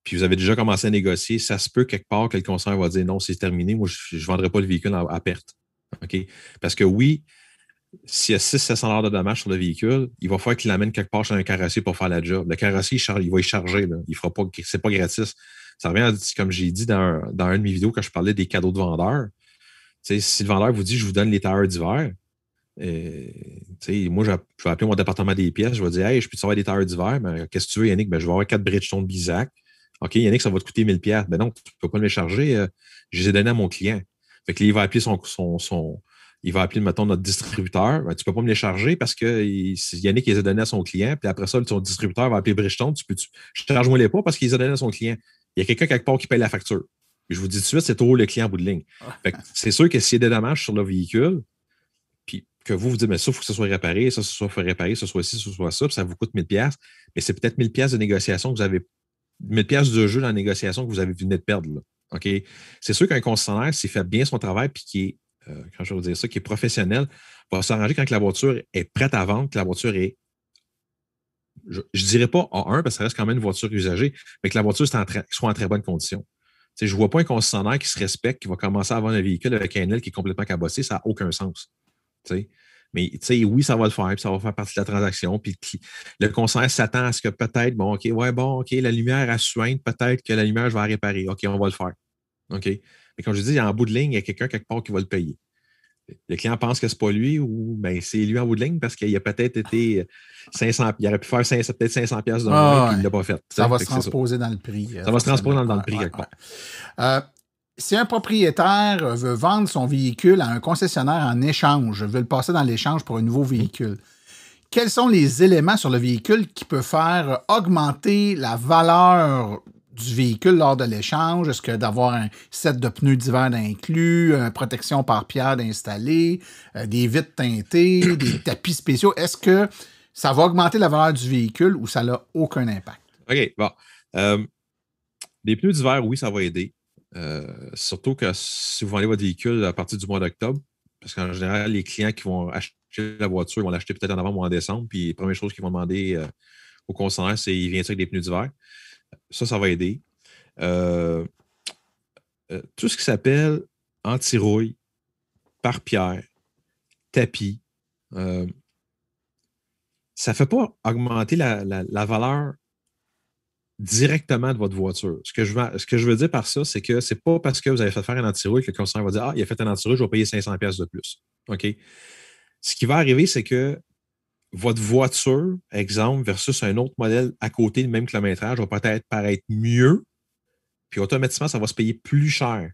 Puis vous avez déjà commencé à négocier, ça se peut quelque part que le concessionnaire va dire non, c'est terminé, moi, je ne vendrai pas le véhicule à perte. OK? Parce que oui, s'il y a 600-700 $ de dommages sur le véhicule, il va falloir qu'il l'amène quelque part chez un carrossier pour faire la job. Le carrossier, il va y charger. Là. Il fera pas, c'est pas gratis. Ça revient à, comme j'ai dit dans un de mes vidéos quand je parlais des cadeaux de vendeur. Si le vendeur vous dit je vous donne les tailleurs d'hiver, moi, je vais appeler mon département des pièces, je vais dire hey, je peux te savoir des tailleurs d'hiver, mais qu'est-ce que tu veux, Yannick? Ben, je vais avoir 4 Bridgestone Bizac. OK, Yannick, ça va te coûter 1000 $. Ben non, tu ne peux pas me les charger. Je les ai donnés à mon client. Fait que là, il va appeler il va appeler, mettons, notre distributeur. Ben, tu ne peux pas me les charger parce que Yannick les a donnés à son client. Puis après ça, son distributeur va appeler Bridgestone. Je ne charge-moi les pas parce qu'il les a donnés à son client. Il y a quelqu'un quelque part qui paye la facture. Puis je vous dis tout de suite, c'est toujours le client en bout de ligne. Fait que c'est sûr que s'il y a des dommages sur le véhicule, puis que vous dites, mais ça, il faut que ça soit réparé, ça soit fait réparer, ça soit ci, ça soit ça, puis ça vous coûte 1000 $. Mais c'est peut-être 1000 $ de négociation que vous avez 1000 $ de jeu dans la négociation que vous avez venez de perdre. Là. OK? C'est sûr qu'un concessionnaire, s'il fait bien son travail puis qui est, quand je veux dire ça, qui est professionnel, va s'arranger quand la voiture est prête à vendre, que la voiture est, je ne dirais pas A1 parce que ça reste quand même une voiture usagée, mais que la voiture soit en très bonne condition. Je ne vois pas un concessionnaire qui se respecte, qui va commencer à vendre un véhicule avec un aile qui est complètement cabossé, ça n'a aucun sens. T'sais. Mais oui, ça va le faire, puis ça va faire partie de la transaction. Puis le concessionnaire s'attend à ce que peut-être, la lumière à soigne, peut-être que la lumière, je vais la réparer. OK, on va le faire. OK. Mais comme je dis, en bout de ligne, il y a quelqu'un quelque part qui va le payer. Le client pense que ce n'est pas lui ou ben, c'est lui en bout de ligne parce qu'il a peut-être été 500, il aurait pu faire peut-être 500 $ de moins puis il ne l'a pas fait. Ça va se transposer dans le prix. Ça va se transposer dans le prix quelque part. Si un propriétaire veut vendre son véhicule à un concessionnaire en échange, veut le passer dans l'échange pour un nouveau véhicule, quels sont les éléments sur le véhicule qui peuvent faire augmenter la valeur du véhicule lors de l'échange? Est-ce que d'avoir un set de pneus d'hiver inclus, une protection par pierre d'installer, des vitres teintées, des tapis spéciaux, est-ce que ça va augmenter la valeur du véhicule ou ça n'a aucun impact? OK, bon. Les pneus d'hiver, oui, ça va aider. Surtout que si vous vendez votre véhicule à partir du mois d'octobre, parce qu'en général, les clients qui vont acheter la voiture vont l'acheter peut-être en novembre ou en décembre, puis les premières choses qu'ils vont demander au concessionnaire, c'est il vient avec des pneus d'hiver. Ça va aider. Tout ce qui s'appelle anti-rouille, pare-pierre, tapis, ça ne fait pas augmenter la valeur directement de votre voiture. Ce que je veux dire par ça, c'est que c'est pas parce que vous avez fait faire un anti-rouille que le concessionnaire va dire « Ah, il a fait un anti-rouille, je vais payer 500 $ de plus. » OK? Ce qui va arriver, c'est que votre voiture, exemple, versus un autre modèle à côté du même kilométrage, va peut-être paraître mieux, puis automatiquement, ça va se payer plus cher.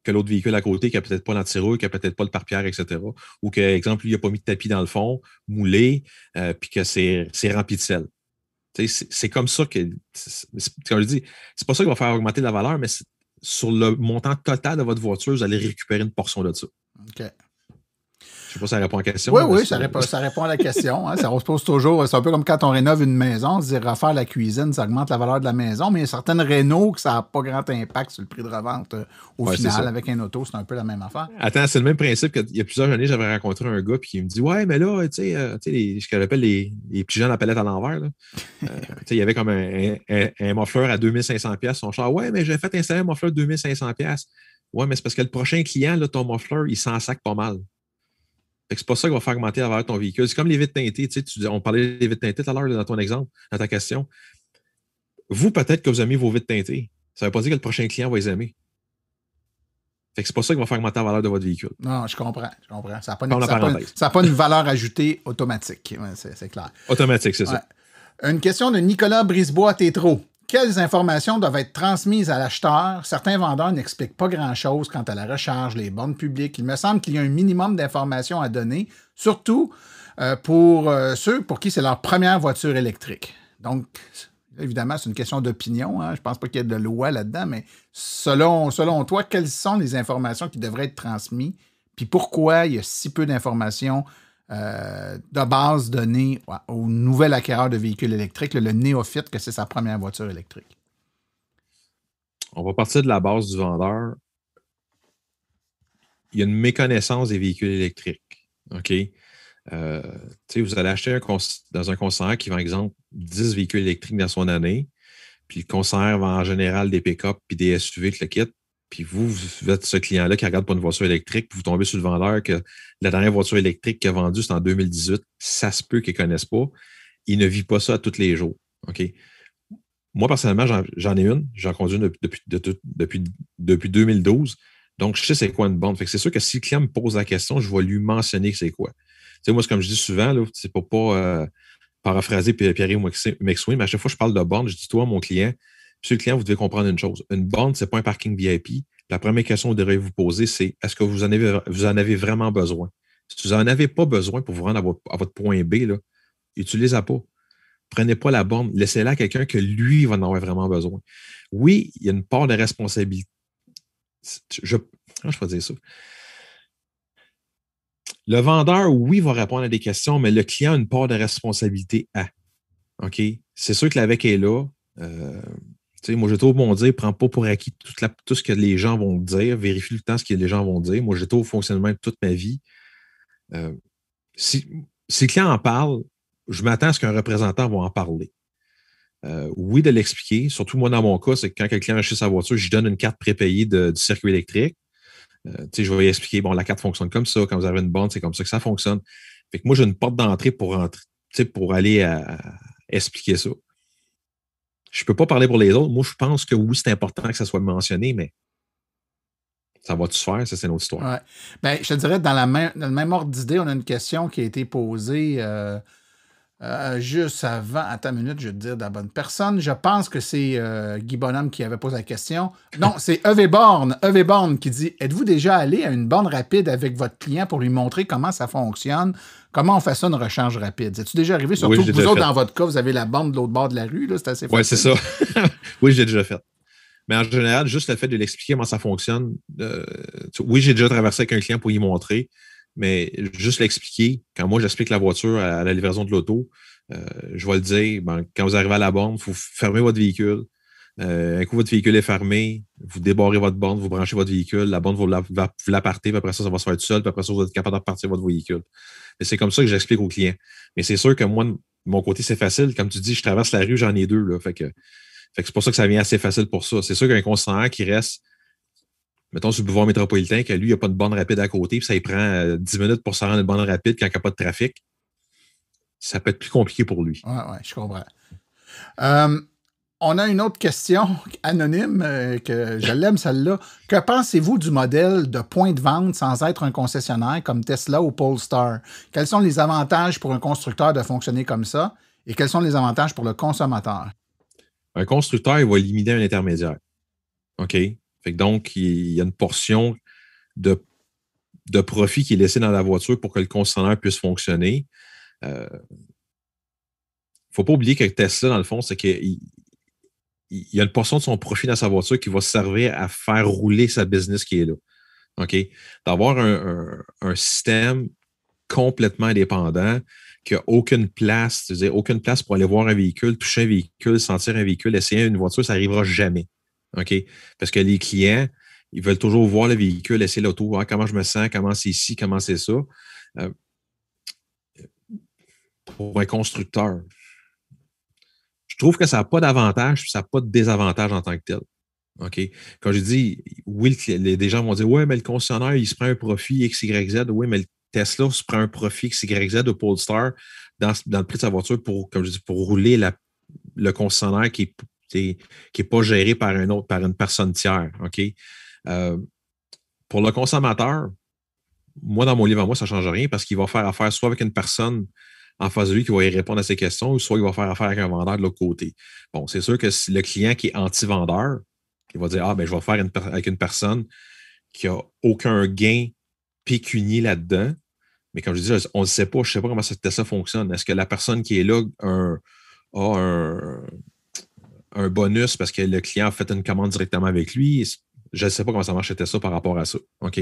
que l'autre véhicule à côté qui n'a peut-être pas l'anti-rouille, qui n'a peut-être pas le pare-pierre, etc. Ou que, exemple, lui, il n'a pas mis de tapis dans le fond, moulé, puis que c'est rempli de sel. C'est comme ça que, comme je dis, c'est pas ça qui va faire augmenter la valeur, mais sur le montant total de votre voiture, vous allez récupérer une portion de ça. OK. Je ne sais pas si ça répond à la question. Oui, ça répond à la question. Hein. Ça se pose toujours. C'est un peu comme quand on rénove une maison, on se dit refaire la cuisine, ça augmente la valeur de la maison, mais il y a certaines rénaux que ça n'a pas grand impact sur le prix de revente au final. Avec un auto, c'est un peu la même affaire. Attends, c'est le même principe qu'il y a plusieurs années, j'avais rencontré un gars qui me dit ouais, mais là, tu sais, ce que j'appelle les petits gens à la palette à l'envers. Il y avait comme un muffler à 2500$. Son char, ouais, mais j'ai fait installer un muffler de 2500$. Ouais, mais c'est parce que le prochain client, là, ton muffler, il s'en sac pas mal. Fait que c'est pas ça qui va faire augmenter la valeur de ton véhicule. C'est comme les vitres teintées. On parlait des vitres teintées tout à l'heure dans ton exemple, dans ta question. Vous, peut-être que vous aimez vos vitres teintées. Ça ne veut pas dire que le prochain client va les aimer. Fait que c'est pas ça qui va faire augmenter la valeur de votre véhicule. Non, je comprends. Ça n'a pas une valeur ajoutée automatique. Ouais, c'est clair. Automatique, c'est ça. Une question de Nicolas Brisebois-Tétrault. Quelles informations doivent être transmises à l'acheteur? Certains vendeurs n'expliquent pas grand-chose quant à la recharge, les bornes publiques. Il me semble qu'il y a un minimum d'informations à donner, surtout pour ceux pour qui c'est leur première voiture électrique. Donc, évidemment, c'est une question d'opinion. Hein. Je ne pense pas qu'il y ait de loi là-dedans, mais selon toi, quelles sont les informations qui devraient être transmises? Puis pourquoi il y a si peu d'informations de base données au nouvel acquéreur de véhicules électriques, le néophyte, que c'est sa première voiture électrique? On va partir de la base du vendeur. Il y a une méconnaissance des véhicules électriques. OK? Vous allez acheter dans un concessionnaire qui vend, exemple, 10 véhicules électriques dans son année, puis le concessionnaire vend en général des pick-up puis des SUV que le kit. Puis vous êtes ce client-là qui regarde pas une voiture électrique, puis vous tombez sur le vendeur que la dernière voiture électrique qu'il a vendue, c'est en 2018. Ça se peut qu'il ne connaisse pas. Il ne vit pas ça tous les jours. OK? Moi, personnellement, j'en ai une. J'en conduis depuis 2012. Donc, je sais c'est quoi une borne. Fait que c'est sûr que si le client me pose la question, je vais lui mentionner que c'est quoi. Tu sais, moi, c'est comme je dis souvent, là, c'est pour pas paraphraser Pierre-Yves McSween, mais à chaque fois que je parle de borne, je dis toi, mon client, monsieur le client, vous devez comprendre une chose. Une borne, ce n'est pas un parking VIP. La première question que vous devrez vous poser, c'est est-ce que vous en avez vraiment besoin? Si vous n'en avez pas besoin pour vous rendre à votre point B, là, utilisez-la pas. Prenez pas la borne. Laissez-la à quelqu'un que lui va en avoir vraiment besoin. Oui, il y a une part de responsabilité. Comment je peux dire ça? Le vendeur, oui, va répondre à des questions, mais le client a une part de responsabilité à. OK? C'est sûr que l'AVEC est là. Moi, j'ai toujours bon dire, prends pas pour acquis tout ce que les gens vont dire, vérifie le temps ce que les gens vont dire. Moi, j'ai tout au fonctionnement de toute ma vie. Si le client en parle, je m'attends à ce qu'un représentant va en parler. Oui, de l'expliquer. Surtout, moi, dans mon cas, c'est que quand quelqu'un achète sa voiture, je lui donne une carte prépayée du circuit électrique. Je vais lui expliquer, bon, la carte fonctionne comme ça. Quand vous avez une borne, c'est comme ça que ça fonctionne. Fait que moi, j'ai une porte d'entrée pour aller expliquer ça. Je ne peux pas parler pour les autres. Moi, je pense que oui, c'est important que ça soit mentionné, mais ça va-tu se faire? Ça, c'est une autre histoire. Ouais. Ben, je te dirais, dans le même ordre d'idée, on a une question qui a été posée juste avant. Attends une minute, je vais te dire de la bonne personne. Je pense que c'est Guy Bonhomme qui avait posé la question. Non, c'est EV Born qui dit « Êtes-vous déjà allé à une borne rapide avec votre client pour lui montrer comment ça fonctionne? Comment on fait ça, une recharge rapide? » Es-tu déjà arrivé? Surtout que vous autres, dans votre cas, vous avez la borne de l'autre bord de la rue. Là, c'est assez facile. Oui, c'est ça. Oui, j'ai déjà fait. Mais en général, juste le fait de l'expliquer comment ça fonctionne, oui, j'ai déjà traversé avec un client pour y montrer, mais juste l'expliquer, quand moi j'explique la voiture à la livraison de l'auto, je vais le dire, quand vous arrivez à la borne, il faut fermer votre véhicule. Un coup, votre véhicule est fermé, vous débarrez votre borne, vous branchez votre véhicule, la borne, vous la partez, puis après ça va se faire tout seul, puis après ça, vous êtes capable de repartir votre véhicule. Et c'est comme ça que j'explique aux clients. Mais c'est sûr que moi, de mon côté, c'est facile. Comme tu dis, je traverse la rue, j'en ai deux. Là, fait que c'est pour ça que ça vient assez facile pour ça. C'est sûr qu'un concessionnaire qui reste, mettons, sur le boulevard métropolitain, que lui, il n'y a pas de borne rapide à côté, puis ça lui prend 10 minutes pour se rendre à une borne rapide quand il n'y a pas de trafic, ça peut être plus compliqué pour lui. Oui, je comprends. On a une autre question anonyme, que je l'aime celle-là. Que pensez-vous du modèle de point de vente sans être un concessionnaire comme Tesla ou Polestar? Quels sont les avantages pour un constructeur de fonctionner comme ça et quels sont les avantages pour le consommateur? Un constructeur, il va éliminer un intermédiaire. OK? Fait que donc, il y a une portion de profit qui est laissée dans la voiture pour que le concessionnaire puisse fonctionner. Il ne faut pas oublier que Tesla, dans le fond, c'est qu'il y a une portion de son profit dans sa voiture qui va servir à faire rouler sa business qui est là. OK? D'avoir un système complètement indépendant, qui n'a aucune place, c'est-à-dire aucune place pour aller voir un véhicule, toucher un véhicule, sentir un véhicule, essayer une voiture, ça n'arrivera jamais. OK? Parce que les clients, ils veulent toujours voir le véhicule, essayer l'auto, voir comment je me sens, comment c'est ici, comment c'est ça. Pour un constructeur, je trouve que ça n'a pas d'avantage, ça n'a pas de désavantage en tant que tel. OK? Quand je dis, oui, des gens vont dire, oui, mais le concessionnaire, il se prend un profit X, Y, Z. Oui, mais le Tesla se prend un profit X, Y, Z de Polestar dans le prix de sa voiture pour, comme je dis, pour rouler le concessionnaire qui n'est pas géré par une personne tiers. OK? Pour le consommateur, moi, dans mon livre à moi, ça ne change rien parce qu'il va faire affaire soit avec une personne en face de lui qui va y répondre à ses questions, ou soit il va faire affaire avec un vendeur de l'autre côté. Bon, c'est sûr que si le client qui est anti-vendeur, il va dire, je vais faire avec une personne qui n'a aucun gain pécunier là-dedans. Mais comme je dis, on ne sait pas, je ne sais pas comment ça fonctionne. Est-ce que la personne qui est là a un bonus parce que le client a fait une commande directement avec lui? Je ne sais pas comment ça marche chez Tesla par rapport à ça. OK?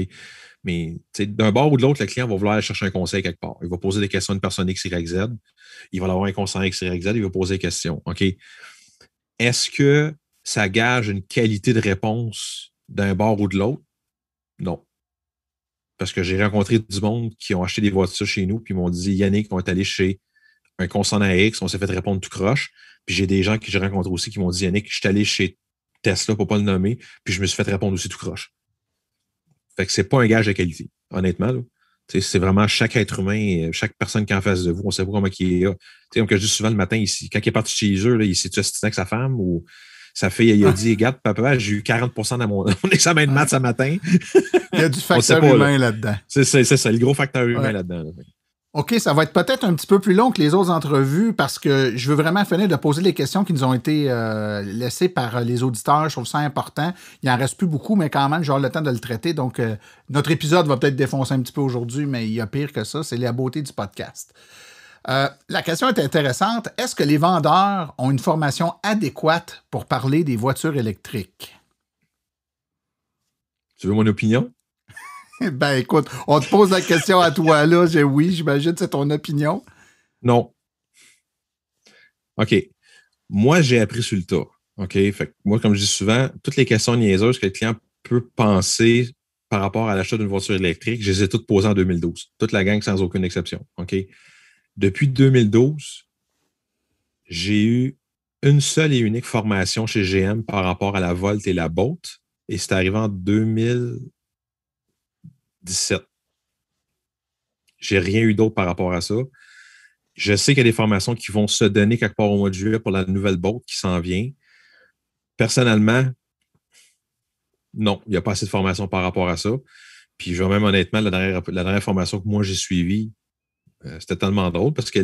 Mais d'un bord ou de l'autre, le client va vouloir aller chercher un conseil quelque part. Il va poser des questions à une personne X, Y, Z. Il va avoir un conseil X, Y, Z. Il va poser des questions. OK? Est-ce que ça gage une qualité de réponse d'un bord ou de l'autre? Non. Parce que j'ai rencontré du monde qui ont acheté des voitures chez nous, puis ils m'ont dit, Yannick, on est allé chez un concessionnaire X, on s'est fait répondre tout croche. Puis j'ai des gens que j'ai rencontrés aussi qui m'ont dit, Yannick, je suis allé chez Tesla pour ne pas le nommer, puis je me suis fait répondre aussi tout croche. Fait que c'est pas un gage de qualité, honnêtement. Là. C'est vraiment chaque être humain, chaque personne qui est en face de vous, on ne sait pas comment il est là. Comme que je dis souvent le matin, quand il est parti chez eux, là, il s'est-tu assisté avec sa femme ou sa fille, il a dit, regarde, papa, j'ai eu 40% dans mon examen de maths ce matin. Il y a du facteur humain là-dedans. C'est ça, le gros facteur humain là-dedans. Là. OK, ça va être peut-être un petit peu plus long que les autres entrevues parce que je veux vraiment finir de poser les questions qui nous ont été laissées par les auditeurs. Je trouve ça important. Il n'en reste plus beaucoup, mais quand même, j'aurai le temps de le traiter. Donc, notre épisode va peut-être défoncer un petit peu aujourd'hui, mais il y a pire que ça. C'est la beauté du podcast. La question est intéressante. Est-ce que les vendeurs ont une formation adéquate pour parler des voitures électriques? Tu veux mon opinion? Ben, écoute, on te pose la question à toi, là. Oui, j'imagine que c'est ton opinion. Non. OK. Moi, j'ai appris sur le tas. OK? Fait que moi, comme je dis souvent, toutes les questions niaiseuses que le client peut penser par rapport à l'achat d'une voiture électrique, je les ai toutes posées en 2012. Toute la gang sans aucune exception. OK? Depuis 2012, j'ai eu une seule et unique formation chez GM par rapport à la Volt et la Bolt. Et c'est arrivé en 2017. J'ai rien eu d'autre par rapport à ça. Je sais qu'il y a des formations qui vont se donner quelque part au mois de juillet pour la nouvelle Bolt qui s'en vient. Personnellement, non, il n'y a pas assez de formation par rapport à ça. Puis, je vais même honnêtement, la dernière formation que moi j'ai suivie, c'était tellement drôle parce que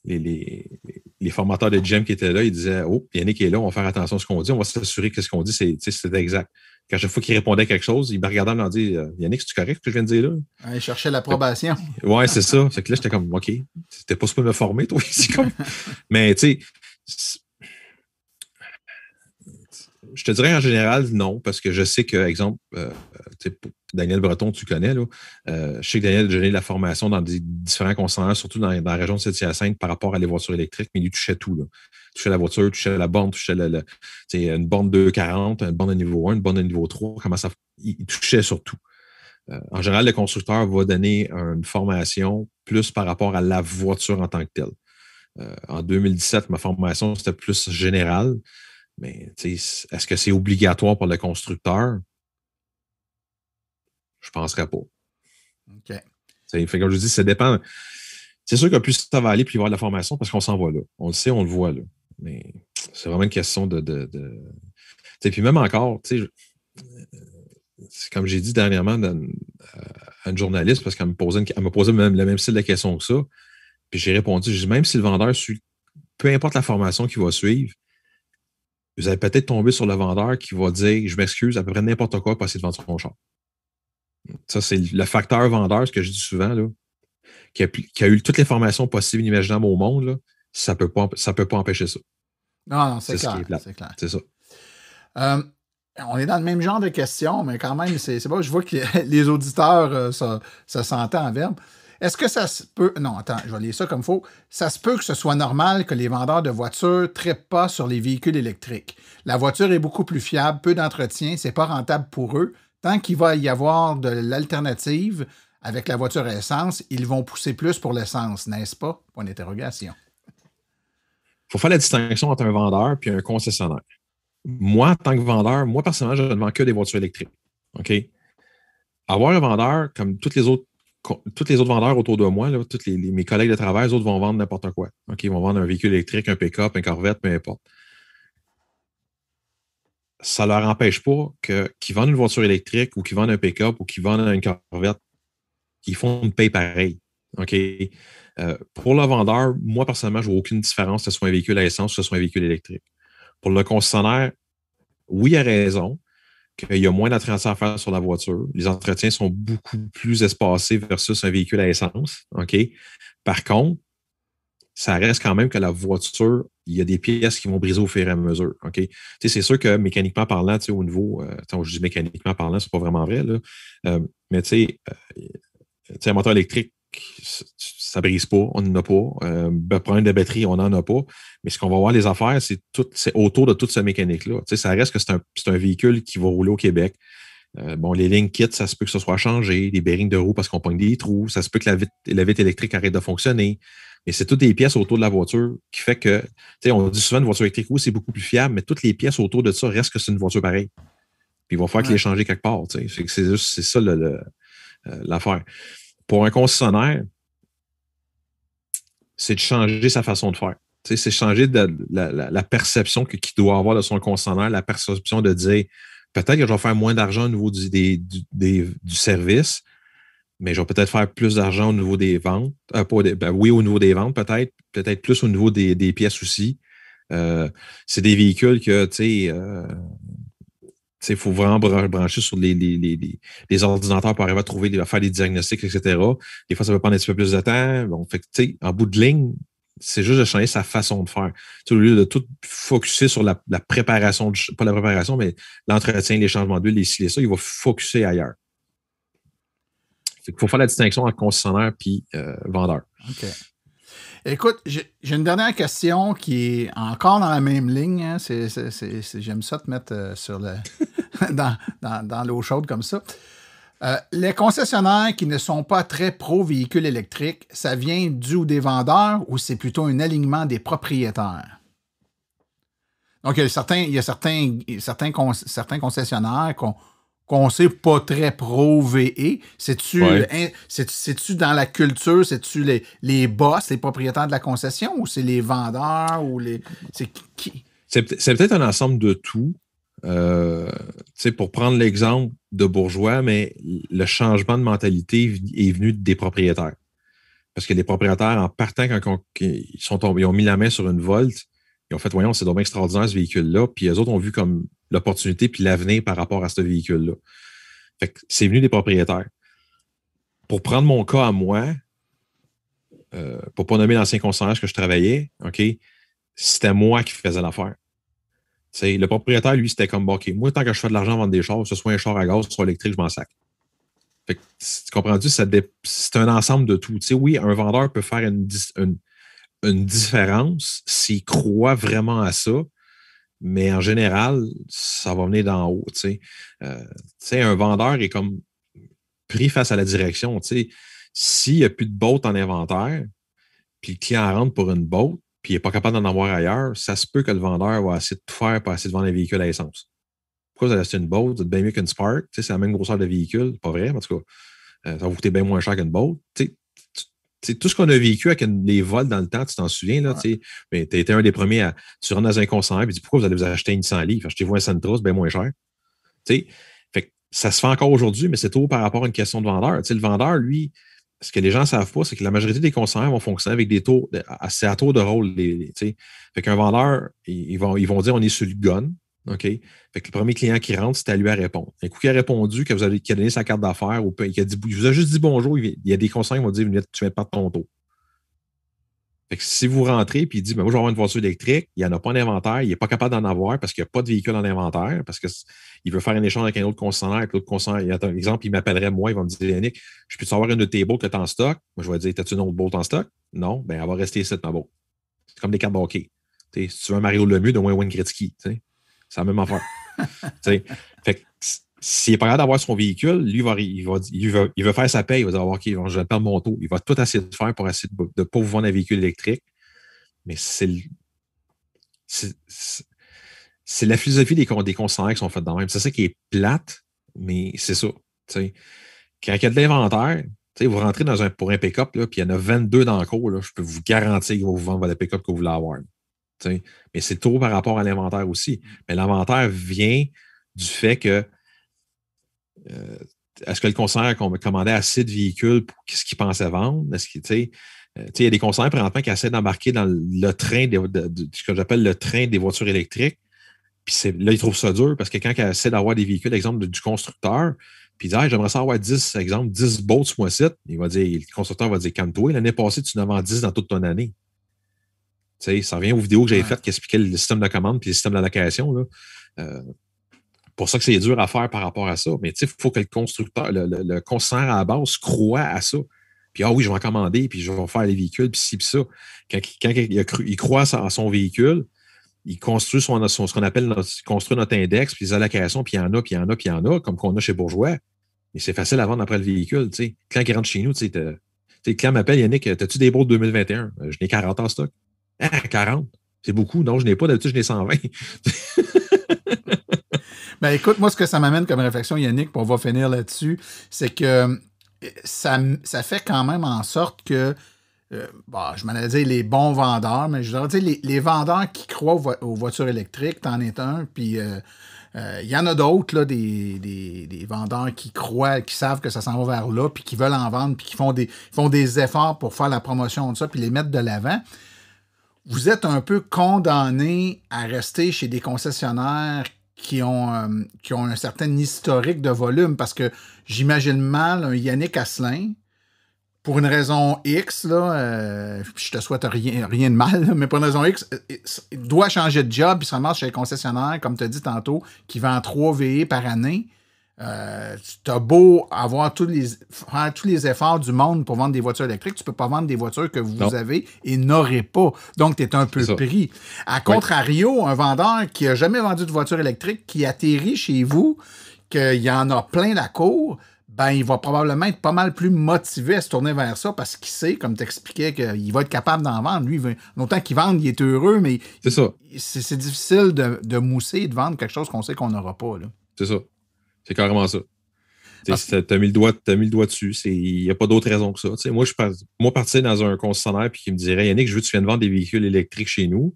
les formateurs de GM qui étaient là, ils disaient, oh, Yannick est là, on va faire attention à ce qu'on dit, on va s'assurer que ce qu'on dit, c'est exact. Quand chaque fois qu'il répondait à quelque chose, il me regardait et me dit, Yannick, c'est-tu correct ce que je viens de dire là? Il cherchait l'approbation. Ouais, c'est ça. C'est que là, j'étais comme, OK, t'es pas supposé me former, toi, ici. Comme... Mais, tu sais, je te dirais en général, non, parce que je sais que, exemple, Daniel Breton, tu connais, là, je sais que Daniel a donné la formation dans des différents concessionnaires, surtout dans la région de Saint-Hyacinthe par rapport à les voitures électriques, mais il touchait tout. Là. Il touchait la voiture, il touchait la borne, touchait une borne 240, une borne de niveau 1, une borne de niveau 3, il touchait sur tout. En général, le constructeur va donner une formation plus par rapport à la voiture en tant que telle. En 2017, ma formation, c'était plus générale. Mais est-ce que c'est obligatoire pour le constructeur? Je ne penserais pas. OK. Fait, comme je dis, ça dépend. C'est sûr que plus ça va aller, plus il va y avoir de la formation parce qu'on s'en va là. On le sait, on le voit là. Mais c'est vraiment une question de... Puis même encore, comme j'ai dit dernièrement à une journaliste, parce qu'elle me posait le même style de question que ça, puis j'ai répondu, même si le vendeur suit, peu importe la formation qu'il va suivre, vous allez peut-être tomber sur le vendeur qui va dire « Je m'excuse, à peu près n'importe quoi pour essayer de vendre son char. » Ça, c'est le facteur vendeur, ce que je dis souvent, là, qui a eu toutes les formations possibles et imaginables au monde, là, ça peut pas empêcher ça. Non, c'est clair. C'est clair. C'est ça. On est dans le même genre de questions, mais quand même, c'est pas. Je vois que les auditeurs se sentent en verbe. Est-ce que ça se peut... Non, attends, je vais lire ça comme il faut. Ça se peut que ce soit normal que les vendeurs de voitures ne traitent pas sur les véhicules électriques. La voiture est beaucoup plus fiable, peu d'entretien, c'est pas rentable pour eux. Tant qu'il va y avoir de l'alternative avec la voiture à essence, ils vont pousser plus pour l'essence, n'est-ce pas? Point d'interrogation. Il faut faire la distinction entre un vendeur et un concessionnaire. Moi, en tant que vendeur, personnellement, je ne vends que des voitures électriques. OK? Avoir un vendeur, comme tous les autres vendeurs autour de moi, là, mes collègues de travail, les autres vont vendre n'importe quoi. OK? Ils vont vendre un véhicule électrique, un pick-up, un Corvette, peu importe. Ça ne leur empêche pas qu'ils vendent une voiture électrique ou qu'ils vendent un pick-up ou qu'ils vendent une Corvette. Ils font une paye pareil. OK? Pour le vendeur, moi, personnellement, je ne vois aucune différence que ce soit un véhicule à essence ou que ce soit un véhicule électrique. Pour le concessionnaire, oui, il a raison qu'il y a moins d'entretien à faire sur la voiture. Les entretiens sont beaucoup plus espacés versus un véhicule à essence. OK? Par contre, ça reste quand même que la voiture, il y a des pièces qui vont briser au fur et à mesure. OK? C'est sûr que mécaniquement parlant, au niveau, je dis mécaniquement parlant, c'est pas vraiment vrai, là. Mais un moteur électrique, ça brise pas, on n'en a pas. Problème de batterie, on n'en a pas. Mais ce qu'on va voir les affaires, c'est autour de toute cette mécanique-là. Ça reste que c'est un véhicule qui va rouler au Québec. Les lignes kits, ça se peut que ce soit changé, les bearings de roue parce qu'on pogne des trous, ça se peut que la vitre électrique arrête de fonctionner. Mais c'est toutes les pièces autour de la voiture qui fait que, on dit souvent une voiture électrique, oui, c'est beaucoup plus fiable, mais toutes les pièces autour de ça restent que c'est une voiture pareille. Puis il va falloir qu'il les changer quelque part. C'est ça l'affaire. Pour un concessionnaire, c'est de changer sa façon de faire. C'est changer la perception qu'il doit avoir de son concessionnaire, la perception de dire peut-être que je vais faire moins d'argent au niveau du service, mais je vais peut-être faire plus d'argent au niveau des ventes. Oui, au niveau des ventes, peut-être plus au niveau des pièces aussi. C'est des véhicules que, il faut vraiment brancher sur les ordinateurs pour arriver à faire des diagnostics, etc. Des fois, ça peut prendre un petit peu plus de temps. Bon, en bout de ligne, c'est juste de changer sa façon de faire. Au lieu de tout focusser sur la préparation, pas la préparation, mais l'entretien, les changements d'huile, les ci, les ça, il va focusser ailleurs. Il faut faire la distinction entre concessionnaire et vendeur. OK. Écoute, j'ai une dernière question qui est encore dans la même ligne. Hein. J'aime ça te mettre dans l'eau chaude comme ça. Les concessionnaires qui ne sont pas très pro-véhicules électriques, ça vient du des vendeurs ou c'est plutôt un alignement des propriétaires? Donc, il y a certains concessionnaires qu'on sait pas très pro-VE. C'est-tu dans la culture, c'est-tu les boss, les propriétaires de la concession ou c'est les vendeurs ou c'est qui? C'est peut-être un ensemble de tout. Pour prendre l'exemple de Bourgeois, mais le changement de mentalité est venu des propriétaires. Parce que les propriétaires, en partant, quand ils ont mis la main sur une Volt, ils ont fait, voyons, c'est dommage extraordinaire ce véhicule-là, puis les autres ont vu comme l'opportunité puis l'avenir par rapport à ce véhicule-là. Fait que c'est venu des propriétaires. Pour prendre mon cas à moi, pour pas nommer l'ancien concessionnaire que je travaillais, OK, c'était moi qui faisais l'affaire. Le propriétaire, lui, c'était comme, OK, moi, tant que je fais de l'argent à vendre des chars, que ce soit un char à gaz, soit électrique, je m'en sac. Fait que, tu comprends-tu, c'est un ensemble de tout. Oui, un vendeur peut faire une différence s'il croit vraiment à ça, mais en général, ça va venir d'en haut. Un vendeur est comme pris face à la direction. S'il n'y a plus de boat en inventaire, puis le client rentre pour une boat, puis il n'est pas capable d'en avoir ailleurs, ça se peut que le vendeur va essayer de tout faire pour essayer de vendre un véhicule à essence. Pourquoi vous allez acheter une boat? C'est bien mieux qu'une Spark. C'est la même grosseur de véhicule. Pas vrai, en tout cas. Ça va vous coûter bien moins cher qu'une boat. Tout ce qu'on a vécu avec les vols dans le temps, tu t'en souviens, là, mais tu étais un des premiers à. Tu rentres dans un concessionnaire et tu dis pourquoi vous allez vous acheter une Nissan Leaf? Achetez-vous un Sentra, c'est bien moins cher. Fait que ça se fait encore aujourd'hui, mais c'est tout par rapport à une question de vendeur. Le vendeur, lui, ce que les gens ne savent pas, c'est que la majorité des concessionnaires vont fonctionner avec des tours, c'est à tour de rôle. Fait qu'un vendeur, ils vont dire on est sur le gun. OK? Fait que le premier client qui rentre, c'est à lui à répondre. Un coup qu'il a répondu, qu'il a donné sa carte d'affaires, ou qu'il a dit, il vous a juste dit bonjour, il y a des concessionnaires qui vont dire tu viens de perdre ton tour. Fait que si vous rentrez et il dit moi, je vais avoir une voiture électrique, il n'y en a pas en inventaire, il n'est pas capable d'en avoir parce qu'il n'y a pas de véhicule en inventaire, parce qu'il veut faire un échange avec un autre concessionnaire, l'autre concessionnaire, par exemple, il m'appellerait moi, il va me dire Yannick, je peux-tu avoir une de tes bottes que tu as en stock? Moi, je vais dire t'as-tu une autre botte en stock? Non, ben elle va rester ici, ma botte. C'est comme des cartes de hockey. Si tu veux un Mario Lemieux, de moins Wayne Gretzky. C'est la même affaire. Fait que s'il n'est pas capable d'avoir son véhicule, lui, il va faire sa paye. Il va dire OK, je vais perdre mon taux. Il va tout essayer de faire pour essayer de ne pas vous vendre un véhicule électrique. Mais c'est la philosophie des concessionnaires qui sont faites dans le même. C'est ça qui est plate, mais c'est ça. T'sais. Quand il y a de l'inventaire, vous rentrez pour un pick-up, puis il y en a 22 dans le cours, là, je peux vous garantir qu'ils vont vous vendre le pick-up que vous voulez avoir. T'sais. Mais c'est trop par rapport à l'inventaire aussi. Mais l'inventaire vient du fait que est-ce que le concessionnaire commandait assez de véhicules pour ce qu'il pensait vendre? Est-ce qu'il, il y a des concessionnaires présentement qui essaient d'embarquer dans le train ce que j'appelle le train des voitures électriques. Puis là, ils trouvent ça dur parce que quand ils essaient d'avoir des véhicules, exemple, du constructeur, puis ils disent j'aimerais ça avoir 10 boats ce mois-ci, le constructeur va dire calme-toi, l'année passée, tu en as vendu 10 dans toute ton année. Ça revient aux vidéos que j'avais faites qui expliquaient le système de commande puis le système d'allocation. Pour ça que c'est dur à faire par rapport à ça. Mais il faut que le constructeur, le concessionnaire à la base croit à ça. Puis, oui, je vais en commander, puis je vais faire les véhicules, puis ci, puis ça. Quand il croit à son véhicule, il construit ce qu'on appelle construit notre index, puis les allocations, puis il y en a, puis il y en a, puis il y en a, comme qu'on a chez Bourgeois. Mais c'est facile à vendre après le véhicule. Quand il rentre chez nous, le client m'appelle, Yannick, as-tu des bourses 2021? Je n'ai 40 en stock. 40? C'est beaucoup. Non, je n'ai pas. D'habitude, je n'ai 120. Ben écoute, moi, ce que ça m'amène comme réflexion, Yannick, puis on va finir là-dessus, c'est que ça fait quand même en sorte que, je m'en allais dire les bons vendeurs, mais je voudrais dire les vendeurs qui croient aux voitures électriques, t'en es un, puis il y en a d'autres, là, des vendeurs qui croient, qui savent que ça s'en va vers là, puis qui veulent en vendre, puis qui font des efforts pour faire la promotion de ça, puis les mettre de l'avant. Vous êtes un peu condamné à rester chez des concessionnaires qui ont un certain historique de volume, parce que j'imagine mal un Yannick Asselin, pour une raison X, là, je te souhaite rien de mal, là, mais pour une raison X, il doit changer de job, puis se ramasse chez un concessionnaire, comme tu as dit tantôt, qui vend 3 VE par année. Tu as beau avoir faire tous les efforts du monde pour vendre des voitures électriques, tu ne peux pas vendre des voitures que vous avez et n'aurez pas. Donc, tu es un peu pris. À contrario, un vendeur qui n'a jamais vendu de voiture électrique, qui atterrit chez vous, qu'il y en a plein la cour, ben, il va probablement être pas mal plus motivé à se tourner vers ça parce qu'il sait, comme tu expliquais, qu'il va être capable d'en vendre. Lui, longtemps qu'il vende, il est heureux, mais c'est difficile de mousser et de vendre quelque chose qu'on sait qu'on n'aura pas. Là. C'est ça. C'est carrément ça. Tu as mis le doigt dessus. Il n'y a pas d'autre raison que ça. Moi, partir dans un concessionnaire et qui me dirait Yannick, je veux que tu viennes vendre des véhicules électriques chez nous.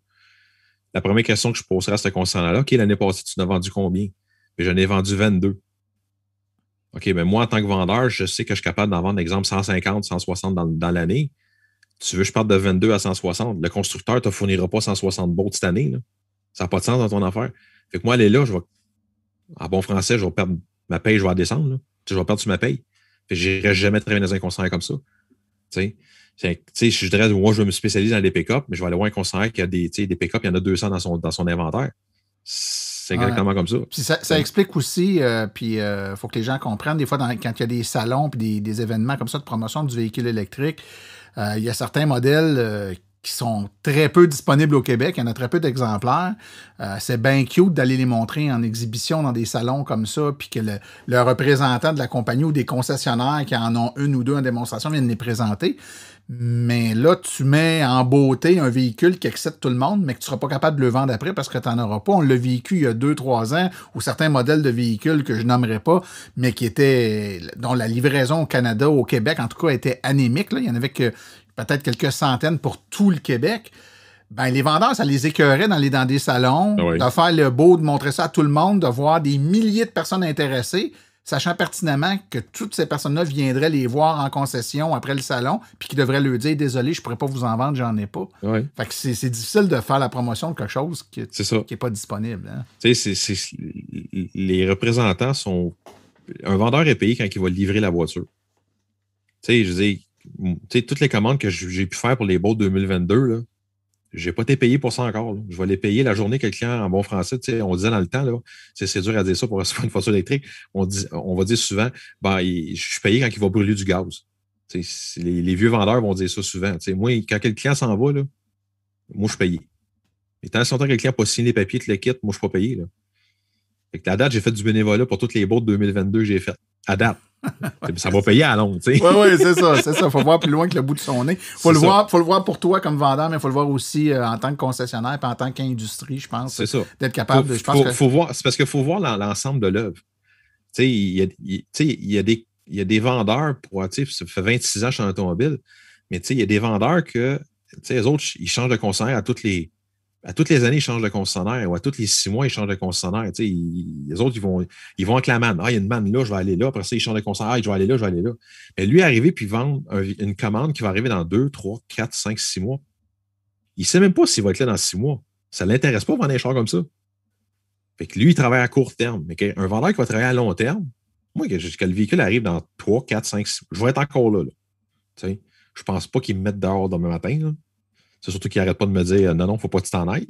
La première question que je poserais à ce concessionnaire-là, OK, l'année passée, tu en as vendu combien? Et j'en ai vendu 22. OK, mais moi, en tant que vendeur, je sais que je suis capable d'en vendre, exemple, 150, 160 dans l'année. Tu veux que je parte de 22 à 160. Le constructeur ne te fournira pas 160 boats cette année. Là. Ça n'a pas de sens dans ton affaire. Fait que moi, aller là, en bon français, je vais perdre ma paye, je vais la descendre. Là. Je vais perdre sur ma paye. Fait que je n'irai jamais travailler dans un concessionnaire comme ça. Je dirais, moi, je vais me spécialiser dans les pick-up, mais je vais aller voir un concessionnaire qui a des pick-up, il y en a 200 dans son inventaire. C'est exactement comme ça. Puis ça explique aussi, puis il faut que les gens comprennent, des fois, quand il y a des salons et des événements comme ça de promotion du véhicule électrique, il y a certains modèles qui sont très peu disponibles au Québec. Il y en a très peu d'exemplaires. C'est bien cute d'aller les montrer en exhibition dans des salons comme ça, puis que le représentant de la compagnie ou des concessionnaires qui en ont une ou deux en démonstration viennent les présenter. Mais là, tu mets en beauté un véhicule qui excite tout le monde, mais que tu ne seras pas capable de le vendre après parce que tu n'en auras pas. On l'a vécu il y a 2-3 ans, ou certains modèles de véhicules que je nommerai pas, mais dont la livraison au Canada, au Québec, en tout cas, était anémique. Là. Il y en avait que peut-être quelques centaines pour tout le Québec. Ben, les vendeurs, ça les écœurait d'aller dans des salons, de faire le beau, de montrer ça à tout le monde, de voir des milliers de personnes intéressées. sachant pertinemment que toutes ces personnes-là viendraient les voir en concession après le salon, puis qu'ils devraient leur dire « Désolé, je ne pourrais pas vous en vendre, j'en ai pas. » Fait que c'est difficile de faire la promotion de quelque chose qui n'est pas disponible. Hein? Les représentants sont... Un vendeur est payé quand il va livrer la voiture. Je veux dire, toutes les commandes que j'ai pu faire pour les Bolt 2022, là, je n'ai pas été payé pour ça encore. Là. Je vais les payer la journée que le client, en bon français, on disait dans le temps, là, c'est dur à dire ça pour recevoir une voiture électrique. On va dire souvent, je suis payé quand il va brûler du gaz. Les vieux vendeurs vont dire ça souvent. Moi, quand le client s'en va, là, moi, je suis payé. Et tant longtemps que le client n'a pas signé les papiers, te le quitte, moi, je ne suis pas payé. Là. Fait que à date, j'ai fait du bénévolat pour toutes les Bolt 2022 que j'ai faites. À date. Ça va payer à longue, tu sais. Oui, c'est ça. Il faut voir plus loin que le bout de son nez. Faut le voir pour toi comme vendeur, mais il faut le voir aussi en tant que concessionnaire et en tant qu'industrie, je pense. C'est ça. D'être capable de. Faut voir, c'est parce qu'il faut voir l'ensemble de l'œuvre. Tu sais, il y a des vendeurs pour. Tu sais, ça fait 26 ans que je suis en automobile, mais tu sais, il y a des vendeurs que, tu sais, les autres, ils changent de concessionnaire à toutes les années, ils changent de concessionnaire, ou à tous les 6 mois, ils changent de concessionnaire. Tu sais, les autres, ils vont avec la manne. Ah, il y a une manne là, je vais aller là. Après ça, ils changent de concessionnaire. Je vais aller là, je vais aller là. Mais lui, arriver puis vendre une commande qui va arriver dans 2, 3, 4, 5, 6 mois, il ne sait même pas s'il va être là dans 6 mois. Ça ne l'intéresse pas de vendre des chars comme ça. Fait que lui, il travaille à court terme. Mais un vendeur qui va travailler à long terme, moi, que le véhicule arrive dans 3, 4, 5, 6 mois, je vais être encore là. Tu sais, je ne pense pas qu'ils me mettent dehors demain matin, là. C'est surtout qu'il n'arrête pas de me dire non, faut pas que tu t'en ailles.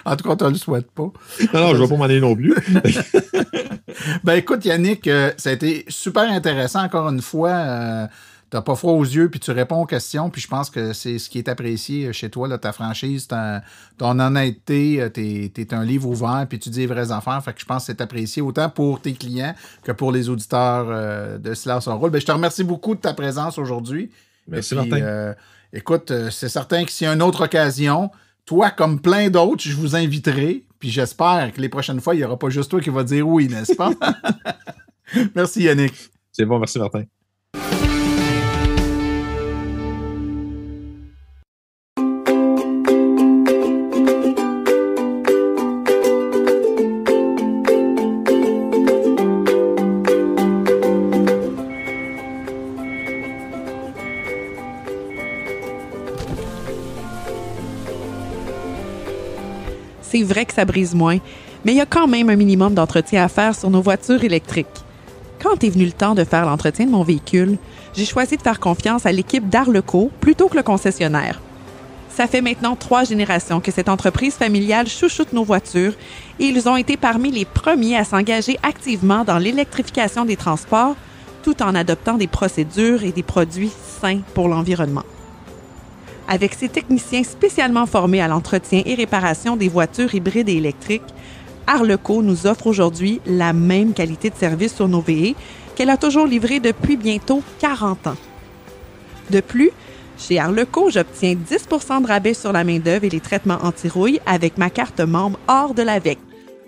En tout cas, tu ne le souhaites pas. Non, je ne vais pas m'en aller non plus. Ben écoute, Yannick, ça a été super intéressant encore une fois. Tu n'as pas froid aux yeux, puis tu réponds aux questions, puis je pense que c'est ce qui est apprécié chez toi, là, ta franchise, ton honnêteté, t'es un livre ouvert, puis tu dis les vraies affaires, fait que je pense que c'est apprécié autant pour tes clients que pour les auditeurs de Silence on roule. Ben, je te remercie beaucoup de ta présence aujourd'hui. Merci, Martin. Écoute, c'est certain que s'il y a une autre occasion, toi, comme plein d'autres, je vous inviterai. Puis j'espère que les prochaines fois, il n'y aura pas juste toi qui va dire oui, n'est-ce pas? Merci, Yannick. C'est bon, merci, Martin. C'est vrai que ça brise moins, mais il y a quand même un minimum d'entretien à faire sur nos voitures électriques. Quand est venu le temps de faire l'entretien de mon véhicule, j'ai choisi de faire confiance à l'équipe d'Arleco plutôt que le concessionnaire. Ça fait maintenant 3 générations que cette entreprise familiale chouchoute nos voitures et ils ont été parmi les premiers à s'engager activement dans l'électrification des transports tout en adoptant des procédures et des produits sains pour l'environnement. Avec ses techniciens spécialement formés à l'entretien et réparation des voitures hybrides et électriques, Arleco nous offre aujourd'hui la même qualité de service sur nos VE qu'elle a toujours livré depuis bientôt 40 ans. De plus, chez Arleco, j'obtiens 10 % de rabais sur la main-d'œuvre et les traitements anti-rouille avec ma carte membre hors de l'AVEC.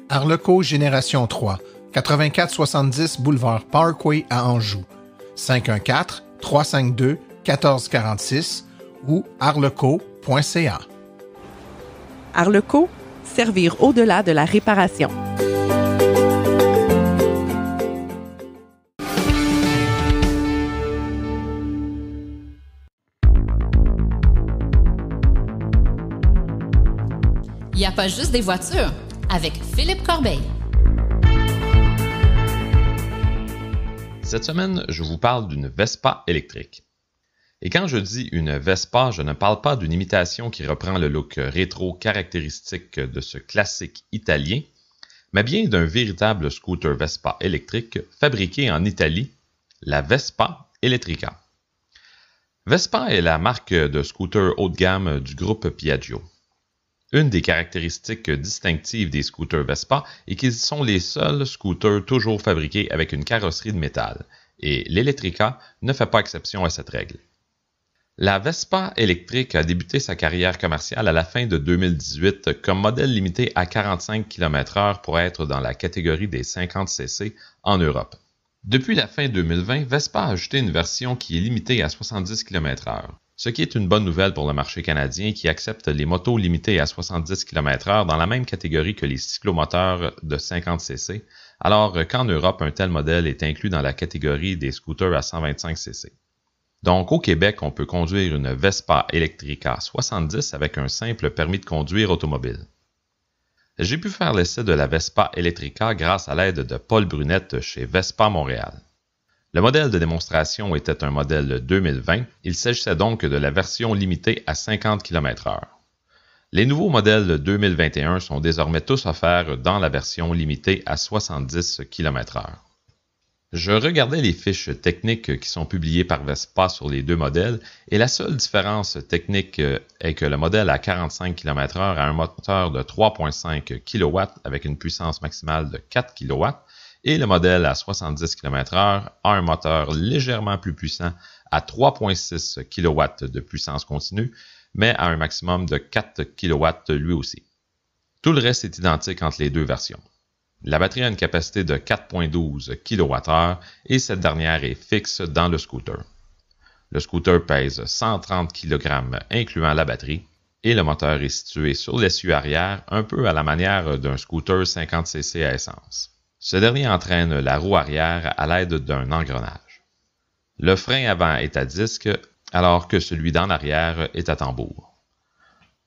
Arleco Génération 3, 8470 boulevard Parkway à Anjou. 514-352-1446 ou arleco.ca. Arleco, servir au-delà de la réparation. Il n'y a pas juste des voitures avec Philippe Corbeil. Cette semaine, je vous parle d'une Vespa électrique. Et quand je dis une Vespa, je ne parle pas d'une imitation qui reprend le look rétro caractéristique de ce classique italien, mais bien d'un véritable scooter Vespa électrique fabriqué en Italie, la Vespa Elettrica. Vespa est la marque de scooter haut de gamme du groupe Piaggio. Une des caractéristiques distinctives des scooters Vespa est qu'ils sont les seuls scooters toujours fabriqués avec une carrosserie de métal, et l'Elettrica ne fait pas exception à cette règle. La Vespa électrique a débuté sa carrière commerciale à la fin de 2018 comme modèle limité à 45 km/h pour être dans la catégorie des 50 cc en Europe. Depuis la fin 2020, Vespa a ajouté une version qui est limitée à 70 km/h. ce qui est une bonne nouvelle pour le marché canadien qui accepte les motos limitées à 70 km/h dans la même catégorie que les cyclomoteurs de 50 cc, alors qu'en Europe, un tel modèle est inclus dans la catégorie des scooters à 125 cc. Donc, au Québec, on peut conduire une Vespa Electrica 70 avec un simple permis de conduire automobile. J'ai pu faire l'essai de la Vespa Electrica grâce à l'aide de Paul Brunette chez Vespa Montréal. Le modèle de démonstration était un modèle 2020, il s'agissait donc de la version limitée à 50 km/h. Les nouveaux modèles 2021 sont désormais tous offerts dans la version limitée à 70 km/h. Je regardais les fiches techniques qui sont publiées par Vespa sur les deux modèles et la seule différence technique est que le modèle à 45 km/h a un moteur de 3,5 kW avec une puissance maximale de 4 kW et le modèle à 70 km/h a un moteur légèrement plus puissant à 3,6 kW de puissance continue, mais à un maximum de 4 kW lui aussi. Tout le reste est identique entre les deux versions. La batterie a une capacité de 4,12 kWh et cette dernière est fixe dans le scooter. Le scooter pèse 130 kg incluant la batterie et le moteur est situé sur l'essieu arrière un peu à la manière d'un scooter 50 cc à essence. Ce dernier entraîne la roue arrière à l'aide d'un engrenage. Le frein avant est à disque alors que celui d'en arrière est à tambour.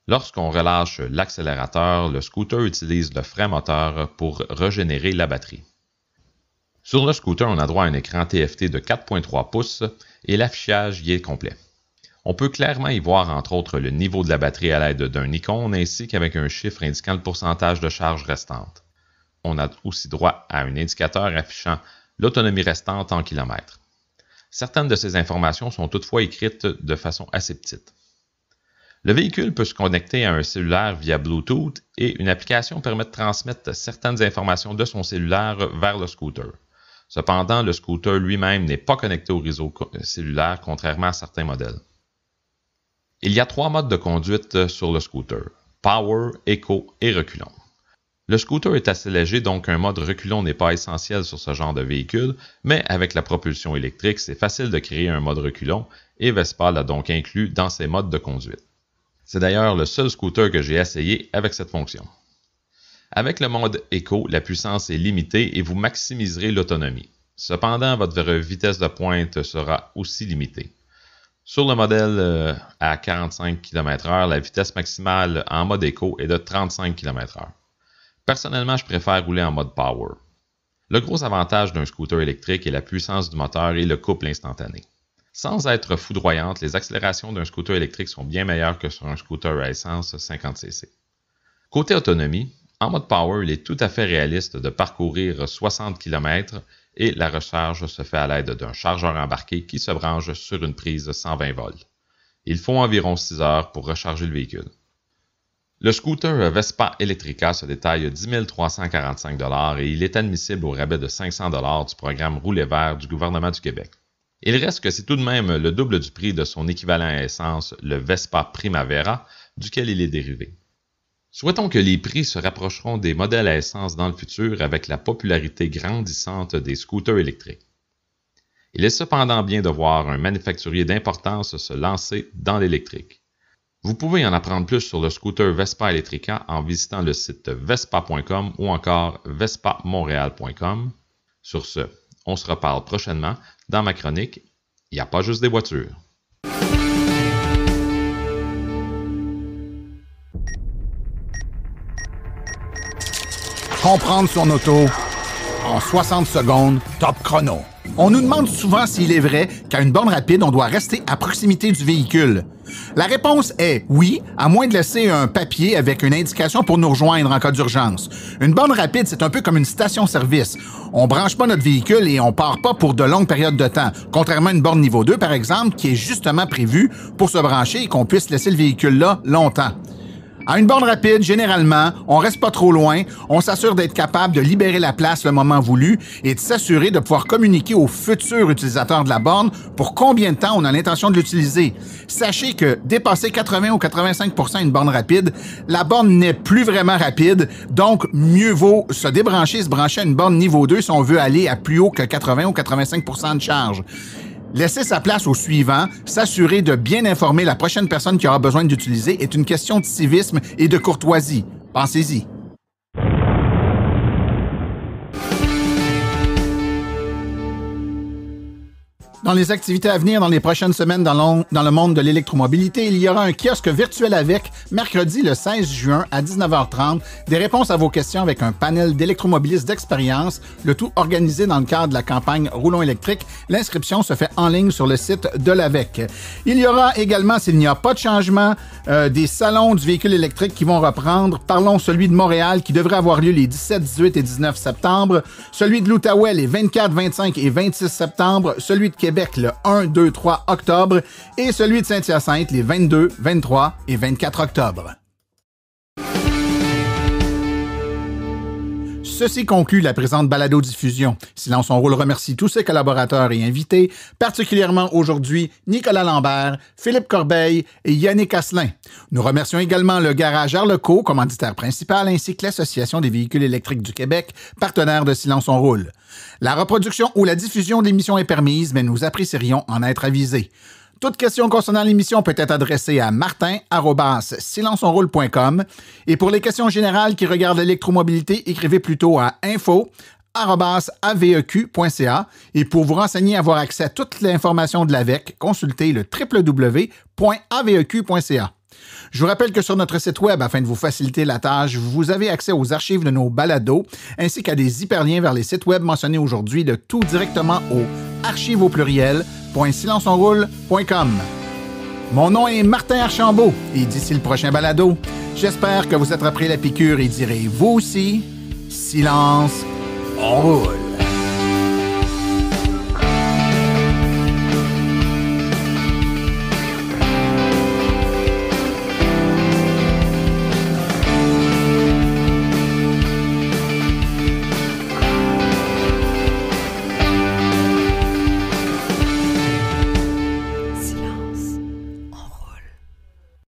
Lorsqu'on relâche l'accélérateur, le scooter utilise le frein moteur pour régénérer la batterie. Sur le scooter, on a droit à un écran TFT de 4,3 pouces et l'affichage y est complet. On peut clairement y voir entre autres le niveau de la batterie à l'aide d'un icône ainsi qu'avec un chiffre indiquant le pourcentage de charge restante. On a aussi droit à un indicateur affichant l'autonomie restante en kilomètres. Certaines de ces informations sont toutefois écrites de façon assez petite. Le véhicule peut se connecter à un cellulaire via Bluetooth et une application permet de transmettre certaines informations de son cellulaire vers le scooter. Cependant, le scooter lui-même n'est pas connecté au réseau cellulaire, contrairement à certains modèles. Il y a 3 modes de conduite sur le scooter: Power, Eco et Reculon. Le scooter est assez léger, donc un mode reculon n'est pas essentiel sur ce genre de véhicule, mais avec la propulsion électrique, c'est facile de créer un mode reculon et Vespa l'a donc inclus dans ses modes de conduite. C'est d'ailleurs le seul scooter que j'ai essayé avec cette fonction. Avec le mode Eco, la puissance est limitée et vous maximiserez l'autonomie. Cependant, votre vitesse de pointe sera aussi limitée. Sur le modèle à 45 km/h, la vitesse maximale en mode Eco est de 35 km/h. Personnellement, je préfère rouler en mode Power. Le gros avantage d'un scooter électrique est la puissance du moteur et le couple instantané. Sans être foudroyantes, les accélérations d'un scooter électrique sont bien meilleures que sur un scooter à essence 50 cc. Côté autonomie, en mode Power, il est tout à fait réaliste de parcourir 60 km et la recharge se fait à l'aide d'un chargeur embarqué qui se branche sur une prise 120 volts. Il faut environ 6 heures pour recharger le véhicule. Le scooter Vespa Electrica se détaille 10 345 $ et il est admissible au rabais de 500 $ du programme Rouler vert du gouvernement du Québec. Il reste que c'est tout de même le double du prix de son équivalent à essence, le Vespa Primavera, duquel il est dérivé. Souhaitons que les prix se rapprocheront des modèles à essence dans le futur avec la popularité grandissante des scooters électriques. Il est cependant bien de voir un manufacturier d'importance se lancer dans l'électrique. Vous pouvez en apprendre plus sur le scooter Vespa Electrica en visitant le site vespa.com ou encore vespamontréal.com. Sur ce, on se reparle prochainement dans ma chronique « Il n'y a pas juste des voitures ». Comprendre son auto en 60 secondes, top chrono. On nous demande souvent s'il est vrai qu'à une borne rapide, on doit rester à proximité du véhicule. La réponse est oui, à moins de laisser un papier avec une indication pour nous rejoindre en cas d'urgence. Une borne rapide, c'est un peu comme une station-service. On branche pas notre véhicule et on part pas pour de longues périodes de temps, contrairement à une borne niveau 2, par exemple, qui est justement prévue pour se brancher et qu'on puisse laisser le véhicule là longtemps. À une borne rapide, généralement, on reste pas trop loin, on s'assure d'être capable de libérer la place le moment voulu et de s'assurer de pouvoir communiquer aux futurs utilisateurs de la borne pour combien de temps on a l'intention de l'utiliser. Sachez que dépasser 80 ou 85% une borne rapide, la borne n'est plus vraiment rapide, donc mieux vaut se débrancher et se brancher à une borne niveau 2 si on veut aller à plus haut que 80 ou 85% de charge. Laisser sa place au suivant, s'assurer de bien informer la prochaine personne qui aura besoin d'utiliser est une question de civisme et de courtoisie. Pensez-y. Dans les activités à venir dans les prochaines semaines dans le monde de l'électromobilité, il y aura un kiosque virtuel avec, mercredi le 16 juin à 19h30, des réponses à vos questions avec un panel d'électromobilistes d'expérience, le tout organisé dans le cadre de la campagne Roulons électrique. L'inscription se fait en ligne sur le site de l'AVEC. Il y aura également, s'il n'y a pas de changement, des salons du véhicule électrique qui vont reprendre. Parlons celui de Montréal qui devrait avoir lieu les 17, 18 et 19 septembre, celui de l'Outaouais les 24, 25 et 26 septembre, celui de Québec le 1, 2, 3 octobre et celui de Saint-Hyacinthe les 22, 23 et 24 octobre. Ceci conclut la présente balado-diffusion. Silence on roule remercie tous ses collaborateurs et invités, particulièrement aujourd'hui Nicolas Lambert, Philippe Corbeil et Yannick Asselin. Nous remercions également le Garage Arleco, commanditaire principal, ainsi que l'Association des véhicules électriques du Québec, partenaire de Silence on roule. La reproduction ou la diffusion de l'émission est permise, mais nous apprécierions en être avisés. Toute question concernant l'émission peut être adressée à martin@silenceonroule.com. Et pour les questions générales qui regardent l'électromobilité, écrivez plutôt à info@aveq.ca. Et pour vous renseigner et avoir accès à toute l'information de l'AVEC, consultez le www.aveq.ca. Je vous rappelle que sur notre site web, afin de vous faciliter la tâche, vous avez accès aux archives de nos balados, ainsi qu'à des hyperliens vers les sites web mentionnés aujourd'hui, de tout directement au archives.silenceonroule.com. Mon nom est Martin Archambault, et d'ici le prochain balado, j'espère que vous êtes repris la piqûre et direz vous aussi, silence, on roule.